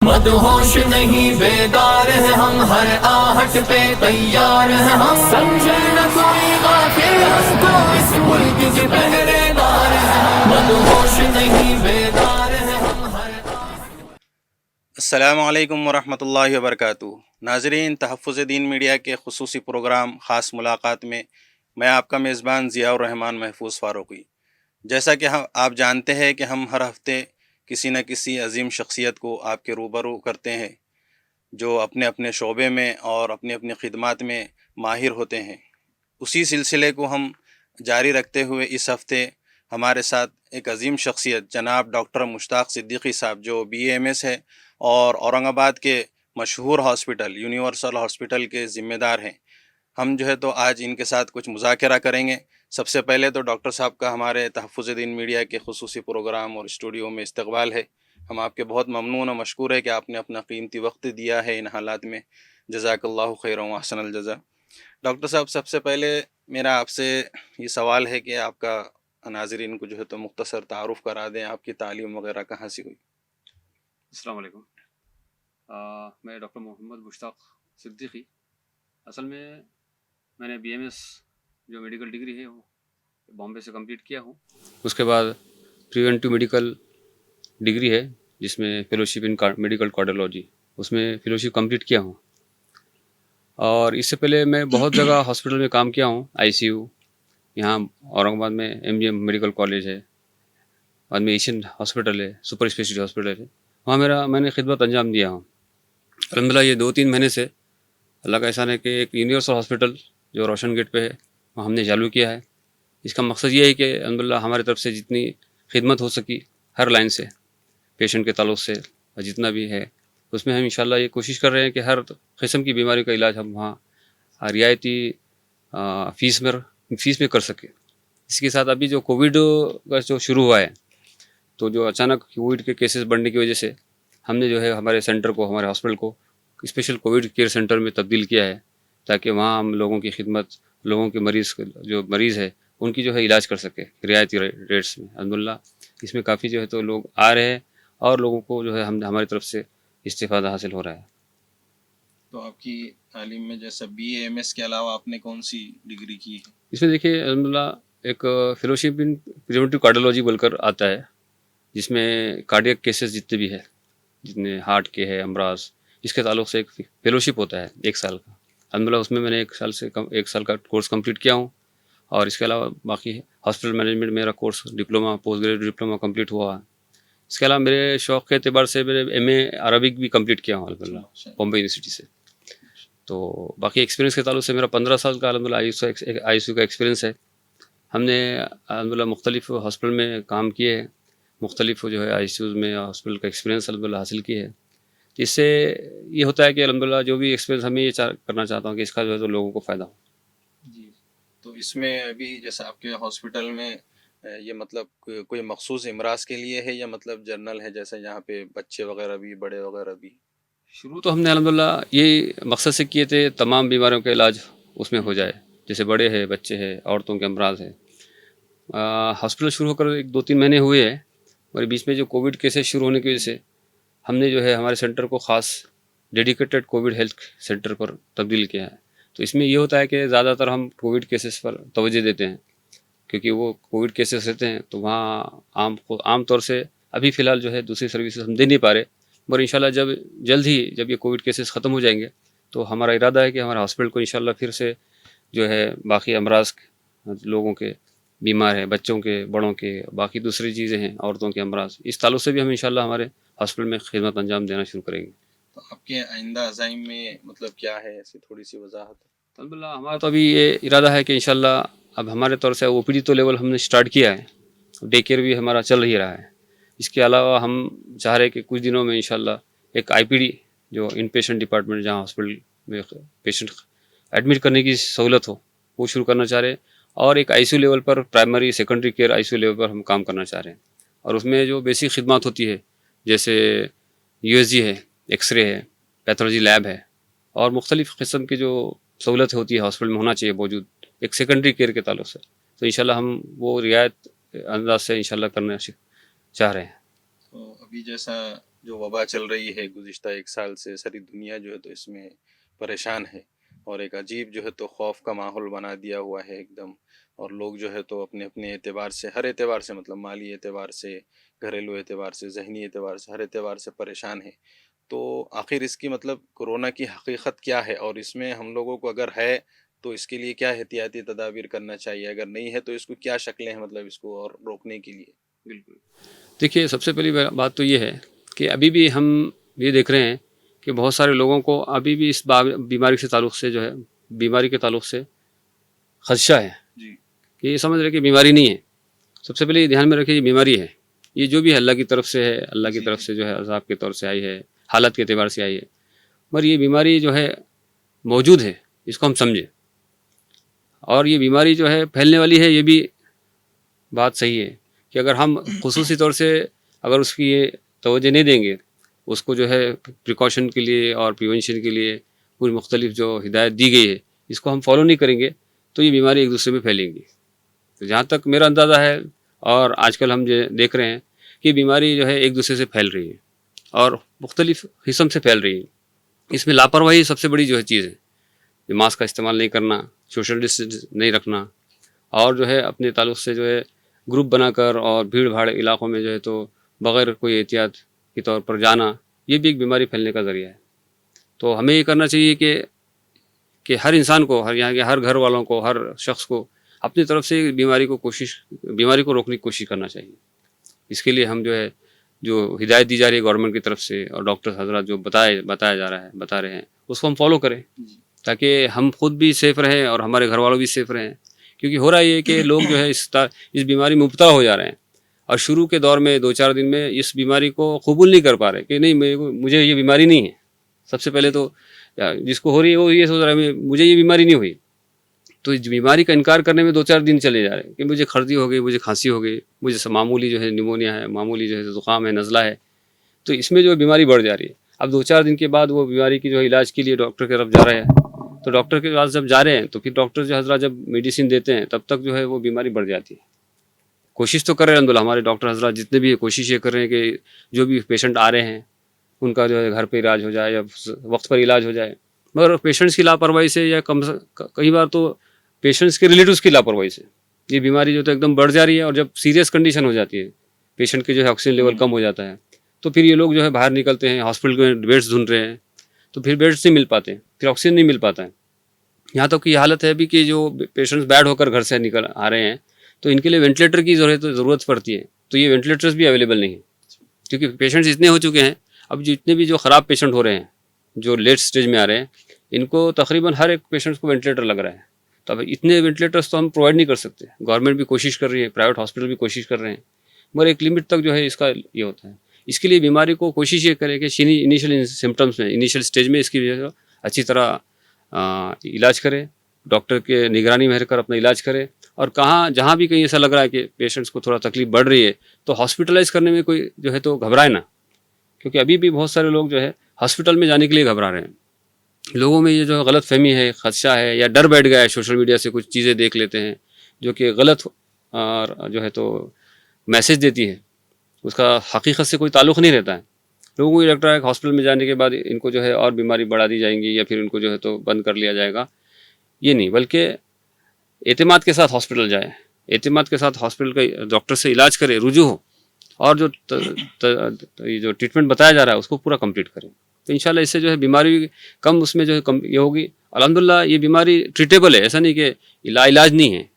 मदहोश नहीं बेदार है हम, हर आहट पे तैयार है हम। समझे न कोई गाफिल हमको, इस मुल्क के पहरेदार है हम। मदहोश नहीं बेदार है हम, हर अस्सलामु अलैकुम वरहमतुल्लाहि वबरकातुहू। नाज़रीन, तहफ़्फ़ुज़ दीन मीडिया के ख़ुसूसी प्रोग्राम ख़ास मुलाकात में मैं आपका मेज़बान ज़ियाउर रहमान महफूज़ फ़ारूक़ी। जैसा कि आप जानते हैं कि हम हर हफ़्ते किसी न किसी अज़ीम शख्सियत को आपके रूबरू करते हैं जो अपने अपने शोबे में और अपनी अपनी ख़िदमत में माहिर होते हैं। उसी सिलसिले को हम जारी रखते हुए इस हफ़्ते हमारे साथ एक अज़ीम शख्सियत जनाब डॉक्टर मुश्ताक़ सिद्दीक़ी साहब, जो BAMS है और औरंगाबाद के मशहूर हॉस्पिटल यूनिवर्सल हॉस्पिटल के ज़िम्मेदार हैं। हम जो है तो आज इनके साथ कुछ मुज़ाकरा करेंगे। सबसे पहले तो डॉक्टर साहब का हमारे तहफ़्फ़ुज़ दीन मीडिया के ख़ुसूसी प्रोग्राम और स्टूडियो में इस्तक़बाल है। हम आपके बहुत ममनून और मशकूर है कि आपने अपना कीमती वक्त दिया है इन हालात में। जज़ाकल्लाहु खैरन व अहसनल जज़ा। डॉक्टर साहब, सबसे पहले मेरा आपसे ये सवाल है कि आपका नाज़रीन को जो है तो मुख्तसर तारुफ़ करा दें, आपकी तालीम वग़ैरह कहाँ से हुई? अस्सलाम वालेकुम। मैं डॉक्टर मोहम्मद मुश्ताक़ सिद्दीक़ी। असल में मैंने BMS जो मेडिकल डिग्री है वो बॉम्बे से कंप्लीट किया हूँ। उसके बाद प्रिवेंटिव मेडिकल डिग्री है जिसमें फेलोशिप इन मेडिकल कार्डियोलॉजी, उसमें फेलोशिप कंप्लीट किया हूँ। और इससे पहले मैं बहुत जगह हॉस्पिटल में काम किया हूँ। ICU यहाँ औरंगाबाद में MGM मेडिकल कॉलेज है, बाद में एशियन हॉस्पिटल है, सुपर स्पेशलिटी हॉस्पिटल है, वहाँ मैंने खिदमत अंजाम दिया हूँ। अल्हम्दुलिल्लाह ये 2-3 महीने से अल्लाह का एहसान है कि एक यूनिवर्सल हॉस्पिटल जो रोशन गेट पे है वहाँ हमने चालू किया है। इसका मकसद ये है कि अल्हम्दुलिल्लाह हमारी तरफ से जितनी खिदमत हो सकी हर लाइन से, पेशेंट के ताल्लुक़ से और जितना भी है उसमें हम इंशाल्लाह ये कोशिश कर रहे हैं कि हर किस्म की बीमारी का इलाज हम वहाँ रियायती फ़ीस में कर सकें। इसके साथ अभी जो कोविड का जो शुरू हुआ है, तो जो अचानक कोविड के केसेस बढ़ने की वजह से हमने जो है हमारे सेंटर को, हमारे हॉस्पिटल को स्पेशल कोविड केयर सेंटर में तब्दील किया है ताकि वहाँ हम लोगों की खिदमत, लोगों के मरीज़ है उनकी जो है इलाज कर सके रियायती रेट्स में। अल्हम्दुलिल्लाह इसमें काफ़ी जो है तो लोग आ रहे हैं और लोगों को जो है हमारी तरफ से इस्तिफ़ादा हासिल हो रहा है। तो आपकी तालीम में जैसा BAMS के अलावा आपने कौन सी डिग्री की है? इसमें देखिए अल्हम्दुलिल्लाह एक फेलोशिप इन प्रिवेंटिव कार्डियोलॉजी बोलकर आता है, जिसमें कार्डियक केसेस जितने भी है, जितने हार्ट के हैं, अमराज, इसके ताल्लुक़ से एक फेलोशिप होता है 1 साल का। अल्हम्दुलिल्लाह उसमें मैंने 1 साल का कोर्स कंप्लीट किया हूँ। और इसके अलावा बाकी हॉस्पिटल मैनेजमेंट मेरा course diploma, post graduate diploma complete हुआ है। इसके अलावा मेरे शौक़ के एतबार से मैंने MA अरबिक भी कंप्लीट किया हूँ अल्हम्दुलिल्लाह बॉम्बे यूनिवर्सिटी से। तो बाकी एक्सपीरियंस के ताल्लुक़ से मेरा 15 साल का अल्हम्दुलिल्लाह ICU का एक्सपीरियंस है। हमने अल्हम्दुलिल्लाह मुख्तलिफ़ हॉस्पिटल में काम किए हैं, मुख्तलिफ़ जो है ICUज़ में हॉस्पिटल का एक्सपीरियंस अल्हम्दुलिल्लाह हासिल किए है। इससे ये होता है कि अल्हम्दुलिल्लाह जो भी एक्सपीरियंस हमें ये करना चाहता हूँ कि इसका जो है तो लोगों को फ़ायदा हो। जी। तो इसमें अभी जैसे आपके हॉस्पिटल में ये मतलब कोई मखसूस इमराज के लिए है या मतलब जनरल है, जैसे यहाँ पे बच्चे वगैरह भी, बड़े वगैरह भी? शुरू तो हमने अल्हम्दुलिल्लाह ये मकसद से किए थे तमाम बीमारियों का इलाज उसमें हो जाए, जैसे बड़े हैं, बच्चे हैं, औरतों के अमराज है। हॉस्पिटल शुरू होकर 1-2-3 महीने हुए हैं और बीच में जो कोविड केसेस शुरू होने की वजह से हमने जो है हमारे सेंटर को ख़ास डेडिकेटेड कोविड हेल्थ सेंटर पर तब्दील किया है। तो इसमें ये होता है कि ज़्यादातर हम कोविड केसेस पर तवज्जो देते हैं, क्योंकि वो कोविड केसेस रहते हैं तो वहाँ आम तौर से अभी फ़िलहाल जो है दूसरी सर्विसेज हम दे नहीं पा रहे, मगर इंशाल्लाह जल्द ही जब ये कोविड केसेस ख़त्म हो जाएंगे तो हमारा इरादा है कि हमारे हॉस्पिटल को इंशाल्लाह फिर से जो है बाकी अमराज लोगों के, बीमार हैं, बच्चों के, बड़ों के, बाकी दूसरी चीज़ें हैं, औरतों के अमराज, इस ताल्लुक़ से भी हम इंशाल्लाह हमारे हॉस्पिटल में खिदमत अंजाम देना शुरू करेंगे। तो आपके आइंदा अज़ाइम में मतलब क्या है, ऐसी थोड़ी सी वजाहत? अल्हम्दुलिल्लाह हमारा तो अभी ये इरादा है कि इंशाल्लाह अब हमारे तौर से OPD तो लेवल हमने स्टार्ट किया है, डे केयर भी हमारा चल ही रहा है। इसके अलावा हम चाह रहे हैं कि कुछ दिनों में इंशाल्लाह एक IPD जो इन पेशेंट डिपार्टमेंट, जहाँ हॉस्पिटल में पेशेंट एडमिट करने की सहूलत हो, वो शुरू करना चाह रहे हैं। और एक ICU लेवल पर, primary secondary care ICU level पर हम काम करना चाह रहे हैं। और उसमें जो बेसिक खिदमत होती है, जैसे USG है, एक्सरे है, पैथोलॉजी लैब है और मुख्तलिफ़ किस्म की जो सहूलत होती है हॉस्पिटल में होना चाहिए मौजूद एक सेकेंडरी केयर के ताल्लुक़ से, तो इंशाल्लाह हम वो रियायत अंदाज से इंशाल्लाह करना चाह रहे हैं। तो अभी जैसा जो वबा चल रही है गुज़िश्ता एक साल से, सारी दुनिया जो है तो इसमें परेशान है और एक अजीब जो है तो खौफ का माहौल बना दिया हुआ है एकदम। और लोग जो है तो अपने अपने एतबार से, हर एतबार से, मतलब माली एतबार से, घरेलू एतबार से, ज़हनी एतबार से, हर एतबार से परेशान है। तो आखिर इसकी मतलब कोरोना की हकीकत क्या है और इसमें हम लोगों को अगर है तो इसके लिए क्या एहतियाती तदाबीर करना चाहिए, अगर नहीं है तो इसको क्या शक्लें हैं मतलब इसको और रोकने के लिए? बिल्कुल। देखिए, सबसे पहली बात तो ये है कि अभी भी हम ये देख रहे हैं कि बहुत सारे लोगों को अभी भी इस बीमारी से ताल्लुक़ से जो है, बीमारी के ताल्लुक़ से खदशा है जी। कि ये समझ रहे कि बीमारी नहीं है। सबसे पहले ये ध्यान में रखिए, ये बीमारी है। ये जो भी है अल्लाह की तरफ से है, अल्लाह की तरफ से जो है अज़ाब के तौर से आई है, हालत के एतबार से आई है। मगर ये बीमारी जो है मौजूद है, इसको हम समझें। और ये बीमारी जो है फैलने वाली है, ये भी बात सही है कि अगर हम खुसूसी तौर से अगर उसकी ये तवज्जो नहीं देंगे, उसको जो है प्रिकॉशन के लिए और प्रिवेंशन के लिए पूरी मुख्तलिफ जो हिदायत दी गई है, इसको हम फॉलो नहीं करेंगे तो ये बीमारी एक दूसरे में फैलेंगी। तो जहाँ तक मेरा अंदाज़ा है और आजकल हम जो देख रहे हैं कि बीमारी जो है एक दूसरे से फैल रही है और मुख्तलिफ किस्म से फैल रही है। इसमें लापरवाही सबसे बड़ी जो है चीज़ है। मास्क का इस्तेमाल नहीं करना, सोशल डिस्टेंस नहीं रखना और जो है अपने ताल्लुक़ से जो है ग्रुप बनाकर और भीड़ भाड़ इलाक़ों में जो है तो बग़ैर कोई एहतियात के तौर पर जाना, ये भी एक बीमारी फैलने का ज़रिया है। तो हमें ये करना चाहिए कि हर इंसान को, हर यहाँ के हर घर वालों को, हर शख्स को अपनी तरफ से बीमारी को रोकने की कोशिश करना चाहिए। इसके लिए हम जो है जो हिदायत दी जा रही है गवर्नमेंट की तरफ से और डॉक्टर हज़रात जो बता रहे हैं उसको हम फॉलो करें ताकि हम खुद भी सेफ़ रहें और हमारे घर वालों भी सेफ़ रहें। क्योंकि हो रहा है कि लोग जो है इस बीमारी में मुब्तला हो जा रहे हैं और शुरू के दौर में 2-4 दिन में इस बीमारी को कबूल नहीं कर पा रहे कि नहीं, मुझे ये बीमारी नहीं है। सबसे पहले तो जिसको हो रही है वो ये सोच रहा है मुझे ये बीमारी नहीं हुई, तो इस बीमारी का इनकार करने में 2-4 दिन चले जा रहे हैं कि मुझे सर्दी हो गई, मुझे खांसी हो गई, मुझे मामूली जो है निमोनिया है, मामूली जो है ज़ुकाम है, नज़ला है। तो इसमें जो बीमारी बढ़ जा रही है। अब 2-4 दिन के बाद वो बीमारी की जो है इलाज के लिए डॉक्टर की तरफ जा रहे हैं, तो डॉक्टर के पास जब जा रहे हैं तो फिर डॉक्टर जो हज़रात जब मेडिसिन देते हैं तब तक जो है वो बीमारी बढ़ जाती है। कोशिश तो कर रहे हैं अल्हम्दुलिल्लाह, हमारे डॉक्टर हज़रात जितने भी कोशिश ये कर रहे हैं कि जो भी पेशेंट आ रहे हैं उनका जो है घर पे इलाज हो जाए या वक्त पर इलाज हो जाए। मगर पेशेंट्स की लापरवाही से या कई बार तो पेशेंट्स के रिलेटिव्स की लापरवाही से ये बीमारी जो तो एकदम बढ़ जा रही है और जब सीरियस कंडीशन हो जाती है, पेशेंट के जो है ऑक्सीजन लेवल कम हो जाता है, तो फिर ये लोग जो है बाहर निकलते हैं, हॉस्पिटल में बेड्स ढूंढ रहे हैं, तो फिर बेड्स नहीं मिल पाते, फिर ऑक्सीजन नहीं मिल पाता है। यहाँ तक की हालत है अभी कि जो पेशेंट्स बैड होकर घर से निकल आ रहे हैं तो इनके लिए वेंटिलेटर की ज़रूरत पड़ती है, तो ये वेंटिलेटर्स भी अवेलेबल नहीं है क्योंकि पेशेंट्स इतने हो चुके हैं। अब जितने भी जो ख़राब पेशेंट हो रहे हैं, जो लेट स्टेज में आ रहे हैं, इनको तकरीबन हर एक पेशेंट्स को वेंटिलेटर लग रहा है। तो अब इतने वेंटिलेटर्स तो हम प्रोवाइड नहीं कर सकते। गवर्नमेंट भी कोशिश कर रही है, प्राइवेट हॉस्पिटल भी कोशिश कर रहे हैं, मगर एक लिमिट तक जो है इसका ये होता है। इसके लिए बीमारी को कोशिश ये करें कि इनिशियल सिम्टम्स में, इनिशियल स्टेज में इसकी अच्छी तरह इलाज करें, डॉक्टर के निगरानी में रहकर अपना इलाज करें। और जहाँ भी कहीं ऐसा लग रहा है कि पेशेंट्स को थोड़ा तकलीफ बढ़ रही है तो हॉस्पिटलाइज़ करने में कोई जो है तो घबराए ना, क्योंकि अभी भी बहुत सारे लोग जो है हॉस्पिटल में जाने के लिए घबरा रहे हैं। लोगों में ये जो गलत फहमी है, खदशा है या डर बैठ गया है, सोशल मीडिया से कुछ चीज़ें देख लेते हैं जो कि गलत जो है तो मैसेज देती है, उसका हकीकत से कोई ताल्लुक़ नहीं रहता है। लोगों को ये लगता है कि हॉस्पिटल में जाने के बाद इनको जो है और बीमारी बढ़ा दी जाएंगी या फिर इनको जो है तो बंद कर लिया जाएगा। ये नहीं, बल्कि एतमाद के साथ हॉस्पिटल जाए, एतमाद के साथ हॉस्पिटल का डॉक्टर से इलाज करे, रुजू हो और जो जो ट्रीटमेंट बताया जा रहा है उसको पूरा कंप्लीट करें। तो इंशाल्लाह इससे जो है बीमारी कम, उसमें जो है कम ये होगी। अल्हम्दुलिल्लाह ये बीमारी ट्रीटेबल है, ऐसा नहीं कि इलाज नहीं है,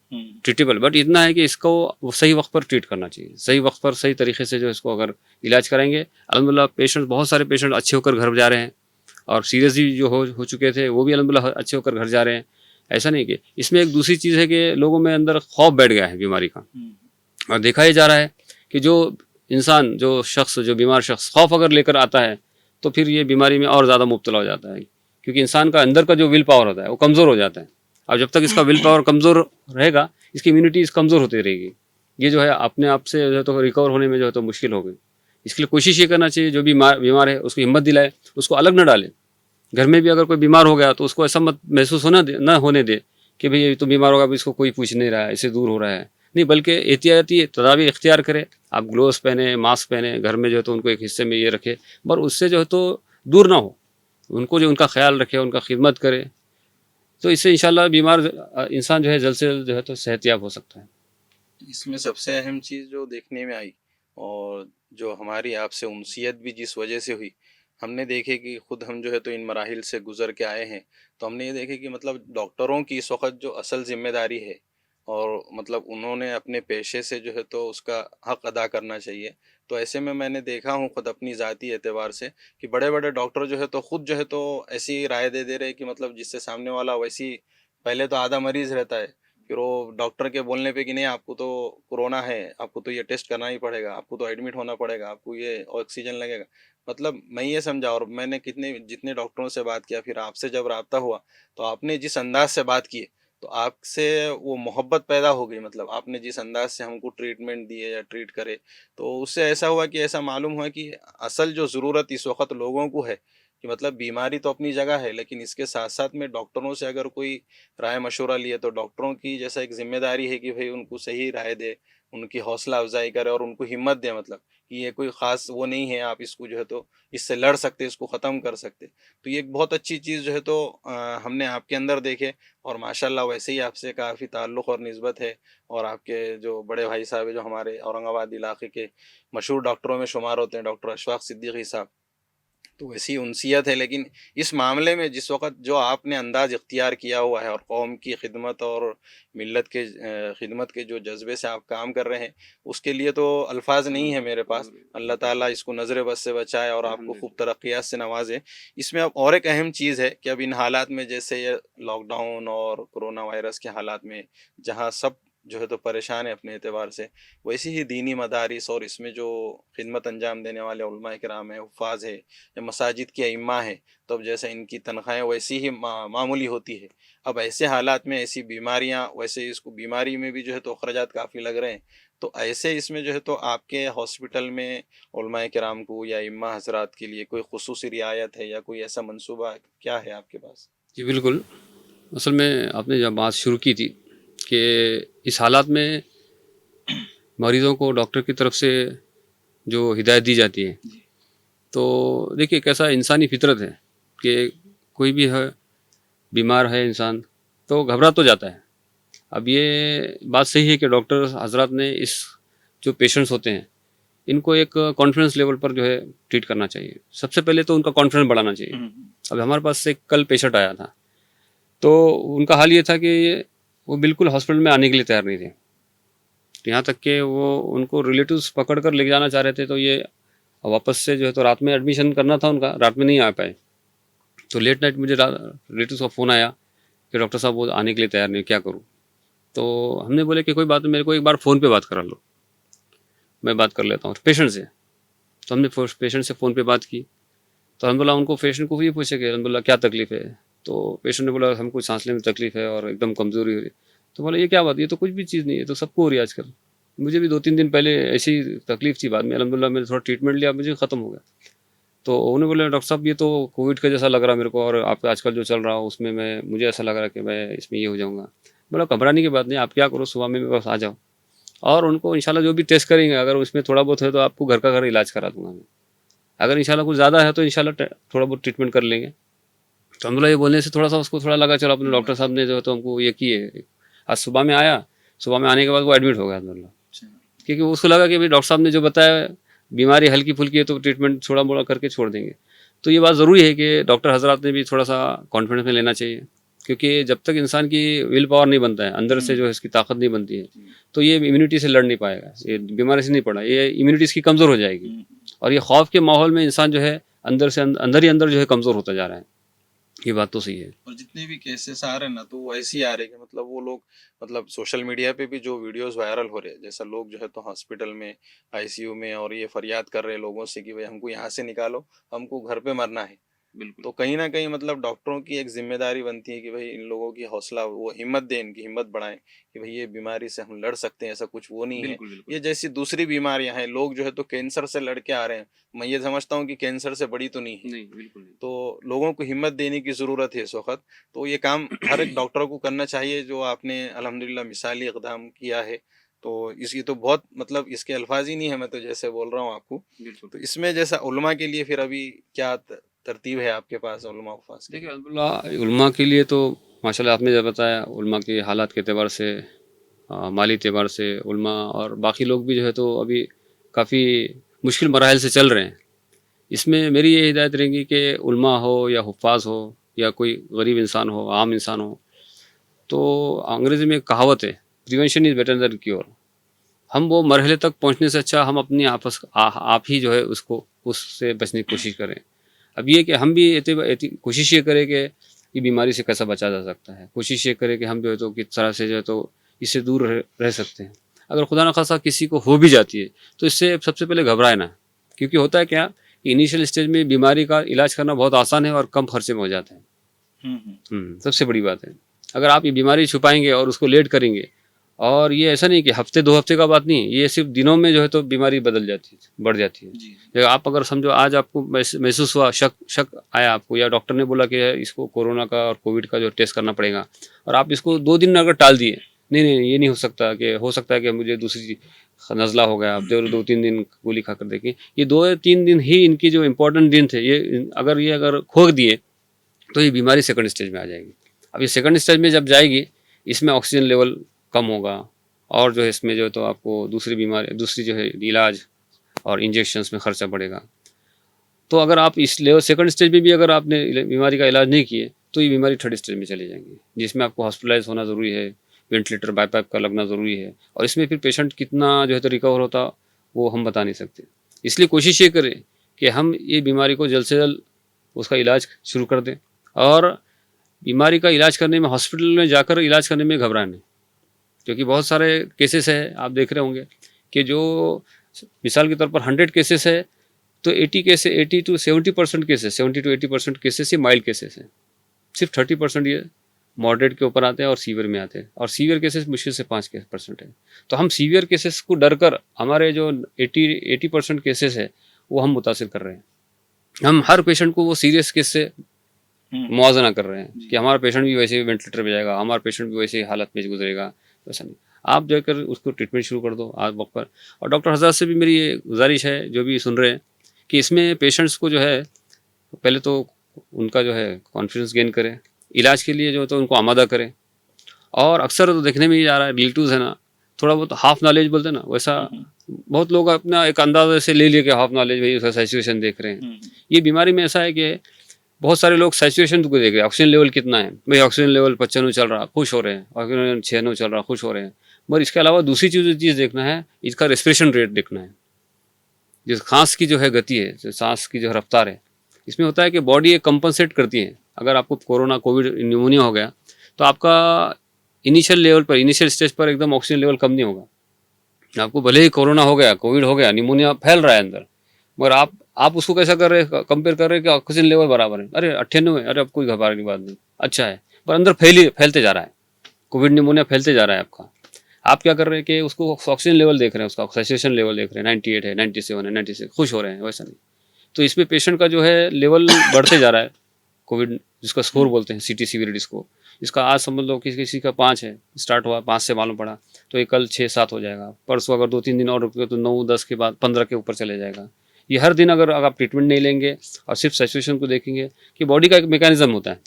ट्रीटेबल, बट इतना है कि इसको सही वक्त पर ट्रीट करना चाहिए। सही वक्त पर सही तरीके से जो इसको अगर इलाज कराएंगे, अल्हम्दुलिल्लाह पेशेंट, बहुत सारे पेशेंट अच्छे होकर घर जा रहे हैं और सीरियस भी जो हो चुके थे वो भी अल्हम्दुलिल्लाह अच्छे होकर घर जा रहे हैं। ऐसा नहीं कि इसमें एक दूसरी चीज़ है कि लोगों में अंदर खौफ बैठ गया है बीमारी का, और देखा ही जा रहा है कि जो इंसान, जो शख्स, जो बीमार शख्स खौफ अगर लेकर आता है तो फिर ये बीमारी में और ज़्यादा मुब्तला हो जाता है, क्योंकि इंसान का अंदर का जो विल पावर होता है वो कमज़ोर हो जाता है। अब जब तक इसका विल पावर कमज़ोर रहेगा, इसकी इम्यूनिटी कमज़ोर होती रहेगी, ये जो है अपने आप से जो है तो रिकवर होने में जो है तो मुश्किल होगी। इसके लिए कोशिश ये करना चाहिए जो भी बीमार है उसको हिम्मत दिलाए, उसको अलग न डाले। घर में भी अगर कोई बीमार हो गया तो उसको ऐसा मत महसूस न होने दे कि भाई ये तो बीमार होगा, अभी इसको कोई पूछ नहीं रहा है, इससे दूर हो रहा है। नहीं, बल्कि एहतियाती तदाबीर इख्तियार करें। आप ग्लोव्स पहने, मास्क पहने, घर में जो है तो उनको एक हिस्से में ये रखें, पर उससे जो है तो दूर ना हो, उनको जो उनका ख्याल रखे, उनका खिदमत करे, तो इससे इंशाल्लाह बीमार इंसान जो है जल्द से जल्द जो है तो सेहतयाब हो सकता है। इसमें सबसे अहम चीज़ जो देखने में आई और जो हमारी आपसे उनसियत भी जिस वजह से हुई, हमने देखे कि खुद हम जो है तो इन मराहिल से गुज़र के आए हैं, तो हमने ये देखे कि मतलब डॉक्टरों की इस वक्त जो असल ज़िम्मेदारी है और मतलब उन्होंने अपने पेशे से जो है तो उसका हक़ अदा करना चाहिए। तो ऐसे में मैंने देखा हूँ खुद अपनी ज़ाती एतबार से कि बड़े-बड़े डॉक्टर जो है तो खुद जो है तो ऐसी राय दे रहे हैं कि मतलब जिससे सामने वाला वैसी पहले तो आधा मरीज़ रहता है, फिर वो डॉक्टर के बोलने पे कि नहीं आपको तो कोरोना है, आपको तो ये टेस्ट करना ही पड़ेगा, आपको तो एडमिट होना पड़ेगा, आपको ये ऑक्सीजन लगेगा। मतलब मैं ये समझा और मैंने कितने जितने डॉक्टरों से बात किया, फिर आपसे जब राब्ता हुआ, तो आपने जिस अंदाज़ से बात की, तो आपसे वो मोहब्बत पैदा हो गई, मतलब आपने जिस अंदाज़ से हमको ट्रीटमेंट दिए या ट्रीट करे, तो उससे ऐसा हुआ कि ऐसा मालूम हुआ कि असल जो ज़रूरत इस वक़्त लोगों को है, कि मतलब बीमारी तो अपनी जगह है, लेकिन इसके साथ-साथ में डॉक्टरों से अगर कोई राय मशवरा लिए तो डॉक्टरों की जैसा एक ज़िम्मेदारी है कि भई उनको सही राय दे, उनकी हौसला अफ़ज़ाई करे और उनको हिम्मत दे, मतलब कि ये कोई ख़ास वो नहीं है, आप इसको जो है तो इससे लड़ सकते, इसको ख़त्म कर सकते। तो ये एक बहुत अच्छी चीज़ जो है तो हमने आपके अंदर देखे और माशाअल्लाह वैसे ही आपसे काफ़ी ताल्लुक़ और निस्बत है और आपके जो बड़े भाई साहब हैं, जो हमारे औरंगाबाद इलाक़े के मशहूर डॉक्टरों में शुमार होते हैं, डॉक्टर अशफ़ाक़ सिद्दीक़ी साहब। तो वैसी उनसियत है, लेकिन इस मामले में जिस वक़्त जो आपने अंदाज़ इख्तियार किया हुआ है और कौम की खिदमत और मिल्लत के खिदमत के जो जज़्बे से आप काम कर रहे हैं, उसके लिए तो अल्फ़ाज़ नहीं है मेरे पास। अल्लाह ताला इसको नज़र बद से बचाए और आपको खूब तरक्कियात से नवाज़े। इसमें अब और एक अहम चीज़ है कि अब इन हालात में जैसे ये लॉकडाउन और कोरोना वायरस के हालात में जहाँ सब जो है तो परेशान है अपने एतबार से, वैसे ही दीनी मदारिस और इसमें जो खिदमत अंजाम देने वाले उलमा किराम हैं, हुफ़्फ़ाज़ हैं या मसाजिद के अइम्मा हैं, तो अब जैसे इनकी तनख्वाहें वैसी ही मामूली होती है। अब ऐसे हालात में ऐसी बीमारियाँ वैसे इसको बीमारी में भी जो है तो अखराजात काफ़ी लग रहे हैं। तो ऐसे इसमें जो है तो आपके हॉस्पिटल में उलमा किराम को या अइम्मा हज़रात के लिए कोई ख़ुसूसी रियायत है या कोई ऐसा मंसूबा क्या है आपके पास? जी बिल्कुल। असल में आपने जब बात शुरू की थी कि इस हालात में मरीज़ों को डॉक्टर की तरफ से जो हिदायत दी जाती है, तो देखिए एक ऐसा इंसानी फितरत है कि कोई भी है बीमार है इंसान तो घबरा तो जाता है। अब ये बात सही है कि डॉक्टर हजरात ने इस जो पेशेंट्स होते हैं इनको एक कॉन्फिडेंस लेवल पर जो है ट्रीट करना चाहिए। सबसे पहले तो उनका कॉन्फिडेंस बढ़ाना चाहिए। अब हमारे पास एक कल पेशेंट आया था, तो उनका हाल ये था कि वो बिल्कुल हॉस्पिटल में आने के लिए तैयार नहीं थे। यहाँ तक कि वो उनको रिलेटिव्स पकड़ कर ले जाना चाह रहे थे, तो ये वापस से जो है तो रात में एडमिशन करना था उनका, रात में नहीं आ पाए। तो लेट नाइट मुझे रिलेटिव्स का फ़ोन आया कि डॉक्टर साहब वो आने के लिए तैयार नहीं, क्या करूँ? तो हमने बोले कि कोई बात नहीं, मेरे को एक बार फ़ोन पे बात करा लो, मैं बात कर लेता हूँ पेशेंट से। तो हमने पेशेंट से फ़ोन पे बात की, तो अल्हम्दुलिल्लाह उनको पेशेंट को ये पूछे कि अल्हम्दुलिल्लाह क्या तकलीफ़ है? तो पेशेंट ने बोला हमको सांस लेने में तकलीफ़ है और एकदम कमज़ोरी हो रही है। तो बोला ये क्या बात है? ये तो कुछ भी चीज़ नहीं है, तो सबको हो रही है आजकल। मुझे भी 2-3 दिन पहले ऐसी तकलीफ़ थी, बाद में अल्हम्दुलिल्लाह मैंने थोड़ा ट्रीटमेंट लिया, मुझे ख़त्म हो गया। तो उन्होंने बोला डॉक्टर साहब ये तो कोविड का जैसा लग रहा है मेरे को, और आप आजकल जो चल रहा हो उसमें मुझे ऐसा लग रहा है कि मैं इसमें ये हो जाऊँगा। बोला घबराने की बात नहीं, आप क्या करो सुबह में मेरे पास आ जाओ और उनको इंशाल्लाह जो भी टेस्ट करेंगे, अगर उसमें थोड़ा बहुत है तो आपको घर का घर इलाज करा दूँगा मैं। अगर इंशाल्लाह कुछ ज़्यादा है तो इंशाल्लाह थोड़ा बहुत ट्रीटमेंट कर लेंगे। तो अल्हम्दुलिल्लाह ये बोलने से थोड़ा-सा उसको थोड़ा लगा, चलो अपने डॉक्टर साहब ने जो है तो हमको ये की है। आज सुबह में आया, सुबह में आने के बाद वो एडमिट हो गया अल्हम्दुलिल्लाह। क्योंकि उसको लगा कि भाई डॉक्टर साहब ने जो बताया बीमारी हल्की-फुल्की है तो ट्रीटमेंट थोड़ा-मोड़ा करके छोड़ देंगे। तो ये बात ज़रूरी है कि डॉक्टर हज़रात ने भी थोड़ा-सा कॉन्फिडेंस में लेना चाहिए, क्योंकि जब तक इंसान की विल पावर नहीं बनता है, अंदर से जो है इसकी ताकत नहीं बनती है, तो ये इम्यूनिटी से लड़ नहीं पाएगा, ये बीमारी से नहीं पड़ा, ये इम्यूनिटी इसकी कमज़ोर हो जाएगी। और ये खौफ के माहौल में इंसान जो है अंदर से अंदर ही अंदर जो है कमज़ोर होता जा रहा है। ये बात तो सही है। और जितने भी केसेस आ रहे हैं ना, तो वो ऐसे ही आ रहे हैं कि मतलब वो लोग मतलब सोशल मीडिया पे भी जो वीडियोस वायरल हो रहे हैं, जैसा लोग जो है तो हॉस्पिटल में आईसीयू में और ये फरियाद कर रहे हैं लोगों से कि भाई हमको यहाँ से निकालो, हमको घर पे मरना है। बिल्कुल। तो कहीं न कहीं मतलब डॉक्टरों की एक ज़िम्मेदारी बनती है कि भई इन लोगों की हौसला वो हिम्मत दें, इनकी हिम्मत बढ़ाएँ कि भई ये बीमारी से हम लड़ सकते हैं, ऐसा कुछ वो नहीं है। बिल्कुल, बिल्कुल। ये जैसी दूसरी बीमारियाँ हैं, लोग जो है तो कैंसर से लड़ के आ रहे हैं। मैं ये समझता हूँ कि कैंसर से बड़ी तो नहीं है। नहीं, बिल्कुल नहीं। तो लोगों को हिम्मत देने की ज़रूरत है इस वक़्त। तो ये काम हर एक डॉक्टर को करना चाहिए जो आपने अल्हम्दुलिल्लाह मिसाली इक़दाम किया है। तो ये तो बहुत मतलब इसके अल्फाज ही नहीं है, मैं तो जैसे बोल रहा हूँ आपको। बिल्कुल। तो इसमें जैसा उलमा के लिए फिर अभी क्या तरतीब है आपके पास उलमा उफास के? देखिए अल्हम्दुलिल्लाह उलमा के लिए तो माशाल्लाह आपने जब बताया उलमा के हालात के एतबार से, माली एतबार से उलमा और बाकी लोग भी जो है तो अभी काफ़ी मुश्किल मराहल से चल रहे हैं। इसमें मेरी ये हिदायत रहेगी कि उलमा हो या हुफ़ाज़ हो या कोई गरीब इंसान हो, आम इंसान हो, तो अंग्रेज़ी में एक कहावत है, prevention is better than cure. हम वो मरहले तक पहुंचने से अच्छा हम अपनी आप ही जो है उसको उससे बचने की कोशिश करें। अब ये कि हम भी कोशिश ये करें कि ये बीमारी से कैसा बचा जा सकता है, कोशिश ये करें कि हम जो है तो किस तरह से जो है तो इससे दूर रह सकते हैं। अगर खुदा न खासा किसी को हो भी जाती है तो इससे सबसे पहले घबराए ना, क्योंकि होता है क्या कि इनिशियल स्टेज में बीमारी का इलाज करना बहुत आसान है और कम खर्चे में हो जाता है। सबसे बड़ी बात है। अगर आप ये बीमारी छुपाएंगे और उसको लेट करेंगे, और ये ऐसा नहीं कि हफ्ते 2 हफ्ते का बात नहीं, ये सिर्फ दिनों में जो है तो बीमारी बदल जाती है, बढ़ जाती है। जब आप अगर समझो आज आपको महसूस हुआ, शक आया आपको, या डॉक्टर ने बोला कि इसको कोरोना का और कोविड का जो टेस्ट करना पड़ेगा, और आप इसको 2 दिन अगर टाल दिए, नहीं ये नहीं हो सकता, कि हो सकता है कि मुझे दूसरी नज़ला हो गया, आप 2-3 दिन गोली खाकर देखें, ये 2-3 दिन ही इनकी जो इम्पोर्टेंट दिन थे, ये अगर खो दिए तो ये बीमारी सेकंड स्टेज में आ जाएगी। अब ये सेकंड स्टेज में जब जाएगी, इसमें ऑक्सीजन लेवल कम होगा, और जो है इसमें जो है तो आपको दूसरी जो है इलाज और इंजेक्शंस में खर्चा बढ़ेगा। तो अगर आप इस लेवल सेकंड स्टेज में भी अगर आपने बीमारी का इलाज नहीं किए तो ये बीमारी थर्ड स्टेज में चली जाएंगी, जिसमें आपको हॉस्पिटलाइज होना ज़रूरी है, वेंटिलेटर बाईपाइप का लगना ज़रूरी है, और इसमें फिर पेशेंट कितना जो है तो रिकवर होता वो हम बता नहीं सकते। इसलिए कोशिश ये करें कि हम ये बीमारी को जल्द से जल्द उसका इलाज शुरू कर दें, और बीमारी का इलाज करने में हॉस्पिटल में जाकर इलाज करने में घबराएं नहीं, क्योंकि बहुत सारे केसेस है, आप देख रहे होंगे कि जो मिसाल के तौर पर 100 केसेस है तो 80 to 70% केसेस, 70 to 80% केसेस ये माइल्ड केसेस हैं, सिर्फ 30% ये मॉडरेट के ऊपर आते हैं और सीवियर में आते हैं, और सीवियर केसेस मुश्किल से 5% है। तो हम सीवियर केसेस को डर कर हमारे जो 80% केसेस है वो हम मुतासिर कर रहे हैं। हम हर पेशेंट को वो सीरियस केस से मुआवजा कर रहे हैं कि हमारा पेशेंट भी वैसे ही वेंटिलेटर पे जाएगा, हमारा पेशेंट भी वैसे ही हालत में गुजरेगा, वैसा नहीं। आप जाकर उसको ट्रीटमेंट शुरू कर दो आज वक्त पर। और डॉक्टर हज़रत से भी मेरी ये गुजारिश है, जो भी सुन रहे हैं, कि इसमें पेशेंट्स को जो है पहले तो उनका जो है कॉन्फिडेंस गेन करें, इलाज के लिए जो है तो उनको आमादा करें। और अक्सर तो देखने में ही आ रहा है, रिलेटिव्स है ना, थोड़ा बहुत हाफ नॉलेज बोलते हैं ना, वैसा बहुत लोग अपना एक अंदाज़े से ले लिए कि हाफ नॉलेज भाई उसका सिचुएशन देख रहे हैं। ये बीमारी में ऐसा है कि बहुत सारे लोग सैचुरेशन को देख रहे हैं, ऑक्सीजन लेवल कितना है, भाई ऑक्सीजन लेवल 95 चल रहा, खुश हो रहे हैं, ऑक्सीजन 96 चल रहा, खुश हो रहे हैं। मगर इसके अलावा दूसरी चीज़ देखना है, इसका रेस्पिरेशन रेट देखना है, जो सांस की जो है गति है, जो सांस की जो रफ्तार है, इसमें होता है कि बॉडी एक कंपनसेट करती है। अगर आपको कोरोना कोविड न्यूमोनिया हो गया तो आपका इनिशियल स्टेज पर एकदम ऑक्सीजन लेवल कम नहीं होगा। आपको भले ही कोरोना हो गया, कोविड हो गया, न्यूमोनिया फैल रहा है अंदर, मगर आप उसको कैसा कर रहे हैं, कंपेयर कर रहे हैं कि ऑक्सीजन लेवल बराबर है, अरे 98, अरे अब कोई घबराने की बात नहीं, अच्छा है, पर अंदर फैलते जा रहा है, कोविड न्यूमोनिया फैलते जा रहा है आपका। आप क्या कर रहे हैं कि उसको ऑक्सीजन लेवल देख रहे हैं, उसका सैचुरेशन लेवल देख रहे हैं, 98 है, 97 है, 96, खुश हो रहे हैं, वैसा नहीं। तो इसमें पेशेंट का जो है लेवल बढ़ते जा रहा है, कोविड जिसका स्कोर बोलते हैं, CT सीवियरिटी स्कोर, इसका आज समझ लो कि किसी का 5 है, स्टार्ट हुआ 5 से मालूम पड़ा, तो ये कल 6-7 हो जाएगा, परसों अगर 2-3 दिन और रुके तो 9-10 के बाद 15 के ऊपर चले जाएगा। ये हर दिन अगर आप ट्रीटमेंट नहीं लेंगे और सिर्फ सैचुरेशन को देखेंगे, कि बॉडी का एक मैकेनिज्म होता है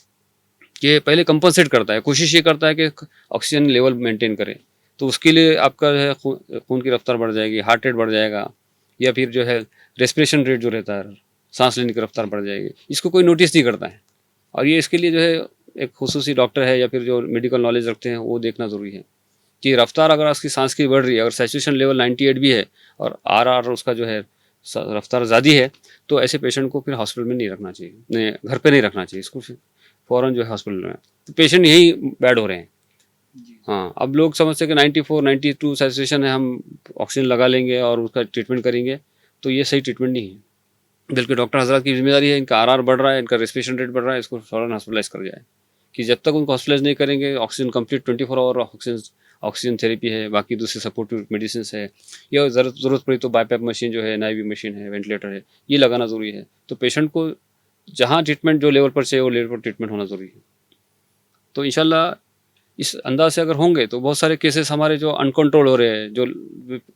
कि पहले कंपनसेट करता है, कोशिश ये करता है कि ऑक्सीजन लेवल मेंटेन करे, तो उसके लिए आपका जो है खून की रफ्तार बढ़ जाएगी, हार्ट रेट बढ़ जाएगा, या फिर जो है रेस्पिरेशन रेट जो रहता है, सांस लेने की रफ्तार बढ़ जाएगी। इसको कोई नोटिस नहीं करता है, और ये इसके लिए जो है एक खुसूसी डॉक्टर है या फिर जो मेडिकल नॉलेज रखते हैं वो देखना ज़रूरी है कि रफ्तार अगर उसकी सांस की बढ़ रही है, अगर सैचुरेशन लेवल 98 भी है और RR उसका जो है रफ्तार ज़्यादा है, तो ऐसे पेशेंट को फिर हॉस्पिटल में नहीं रखना चाहिए, घर पे नहीं रखना चाहिए, इसको फ़ौरन जो है हॉस्पिटल में। तो पेशेंट यही बैड हो रहे हैं। हाँ, अब लोग समझते हैं कि 94-92 सैचुरेशन है, हम ऑक्सीजन लगा लेंगे और उसका ट्रीटमेंट करेंगे, तो ये सही ट्रीटमेंट नहीं है। बल्कि डॉक्टर हज़रात की जिम्मेदारी है, इनका RR बढ़ रहा है, इनका रेस्पिरेशन रेट बढ़ रहा है, इसको फ़ौरन हॉस्पिटलाइज कर जाए, कि जब तक उनको हॉस्पिटलाइज नहीं करेंगे, oxygen complete 24 hour oxygen therapy है, बाकी दूसरे सपोर्टिव मेडिसिन है, या ज़रूरत पड़ी तो बाईपैप मशीन जो है, NIV मशीन है, वेंटिलेटर है, ये लगाना ज़रूरी है। तो पेशेंट को जहाँ ट्रीटमेंट जो लेवल पर चाहिए वो लेवल पर ट्रीटमेंट होना ज़रूरी है। तो इंशाल्लाह इस अंदाज से अगर होंगे तो बहुत सारे केसेस हमारे जो अनकंट्रोल हो रहे हैं, जो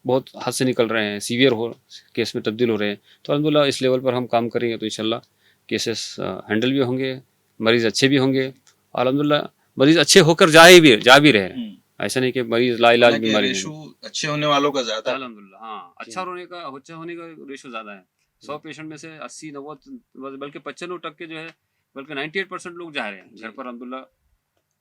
बहुत हाथ से निकल रहे हैं, सीवियर हो केस में तब्दील हो रहे हैं, तो अल्हम्दुलिल्लाह इस लेवल पर हम काम करेंगे तो इंशाल्लाह केसेस हैंडल भी होंगे, मरीज़ अच्छे भी होंगे और अल्हम्दुलिल्लाह मरीज़ अच्छे होकर जा भी रहे हैं। ऐसा नहीं कि मरीज़ लाइलाज हालांकि बीमारी रेशो अच्छे होने वालों का ज्यादा है। अल्हम्दुलिल्लाह हाँ, अच्छा होने का रेशो ज़्यादा है। 100 पेशेंट में से 80-90 बल्कि 95% जो है, बल्कि 98% लोग जा रहे हैं घर पर अल्हम्दुलिल्लाह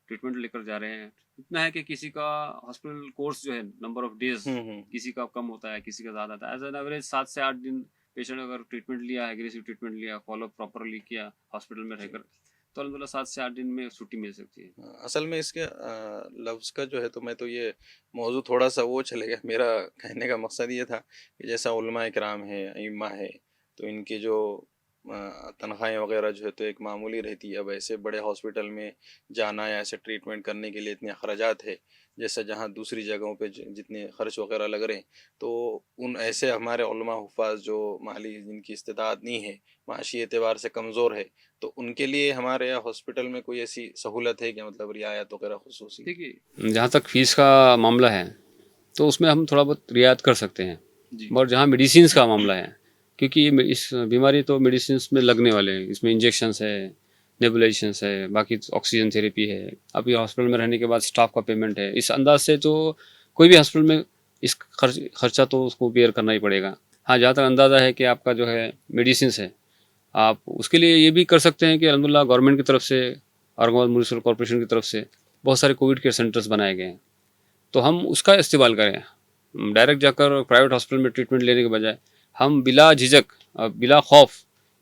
ट्रीटमेंट लेकर जा रहे हैं। इतना है कि किसी का हॉस्पिटल कोर्स जो है, नंबर ऑफ डेज किसी का कम होता है, किसी का ज़्यादा होता है। एज एन एवरेज 7 से 8 दिन पेशेंट अगर ट्रीटमेंट लिया, एग्रेसिव ट्रीटमेंट लिया, फॉलोअप प्रॉपरली किया हॉस्पिटल में रहकर, तो अल्हम्दुलिल्लाह 7 से 8 दिन में छुट्टी मिल सकती है। असल में इसके लफ्ज़ का जो है, तो मैं तो ये मौजू थोड़ा सा वो चले गया। मेरा कहने का मकसद ये था कि जैसा उलमा इकराम है, अइम्मा है, तो इनकी जो तनख्वाहें वगैरह जो है तो एक मामूली रहती है। अब ऐसे बड़े हॉस्पिटल में जाना या ऐसे ट्रीटमेंट करने के लिए इतने अखराजात है, जैसा जहाँ दूसरी जगहों पे जितने खर्च वगैरह लग रहे हैं, तो उन ऐसे हमारे उलमा हुफ़ाज़ जो माली जिनकी इस्तिताअत नहीं है, माशी एतबार से कमज़ोर है, तो उनके लिए हमारे यहाँ हॉस्पिटल में कोई ऐसी सहूलत है क्या, मतलब रियायत वगैरह खुसूसी? देखिए, जहाँ तक फीस का मामला है तो उसमें हम थोड़ा बहुत रियायत कर सकते हैं, और जहाँ मेडिसिन का मामला है, क्योंकि ये इस बीमारी तो मेडिसिन में लगने वाले हैं, इसमें इंजेक्शंस है, नेबुलाइजेशंस है, बाकी ऑक्सीजन थेरेपी है, अभी हॉस्पिटल में रहने के बाद स्टाफ का पेमेंट है, इस अंदाज से तो कोई भी हॉस्पिटल में इस खर्चा तो उसको बेयर करना ही पड़ेगा। हाँ, जहाँ तक अंदाज़ा है कि आपका जो है मेडिसिन है, आप उसके लिए ये भी कर सकते हैं कि अल्हम्दुलिल्लाह गवर्नमेंट की तरफ से, औरंगाबाद म्यूनिसिपल कॉर्पोरेशन की तरफ से बहुत सारे कोविड केयर सेंटर्स बनाए गए हैं, तो हम उसका इस्तेमाल करें। डायरेक्ट जाकर प्राइवेट हॉस्पिटल में ट्रीटमेंट लेने के बजाय हम बिला झिझक, बिला खौफ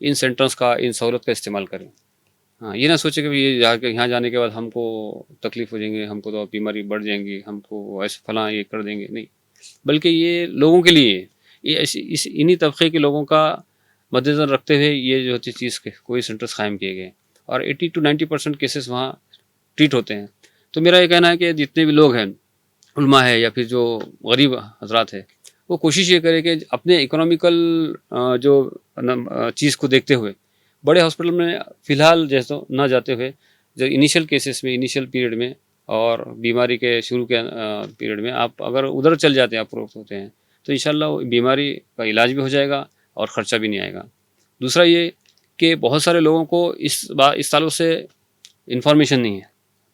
इन सेंटर्स का, इन सहूलत का इस्तेमाल करें। हाँ, ये ना सोचे कि ये यहाँ जाने के बाद हमको तकलीफ़ हो जाएंगे, हमको तो बीमारी बढ़ जाएंगी, हमको ऐसे फलां ये कर देंगे, नहीं, बल्कि ये लोगों के लिए, ये ऐसी इन्हीं तबके के लोगों का मद्देनज़र रखते हुए ये जो चीज़ के कोई सेंटर्स कायम किए गए, और 80 to 90% केसेस वहाँ ट्रीट होते हैं। तो मेरा ये कहना है कि जितने भी लोग हैं, उलमा है या फिर जो गरीब हजरात है, वो कोशिश ये करे कि अपने इकोनॉमिकल जो चीज़ को देखते हुए बड़े हॉस्पिटल में फ़िलहाल जैसे ना जाते हुए, जो इनिशियल केसेस में, इनिशियल पीरियड में और बीमारी के शुरू के पीरियड में आप अगर उधर चल जाते हैं, अप्रोच होते हैं, तो इंशाल्लाह बीमारी का इलाज भी हो जाएगा और ख़र्चा भी नहीं आएगा। दूसरा ये कि बहुत सारे लोगों को इस सालों से इन्फॉर्मेशन नहीं है,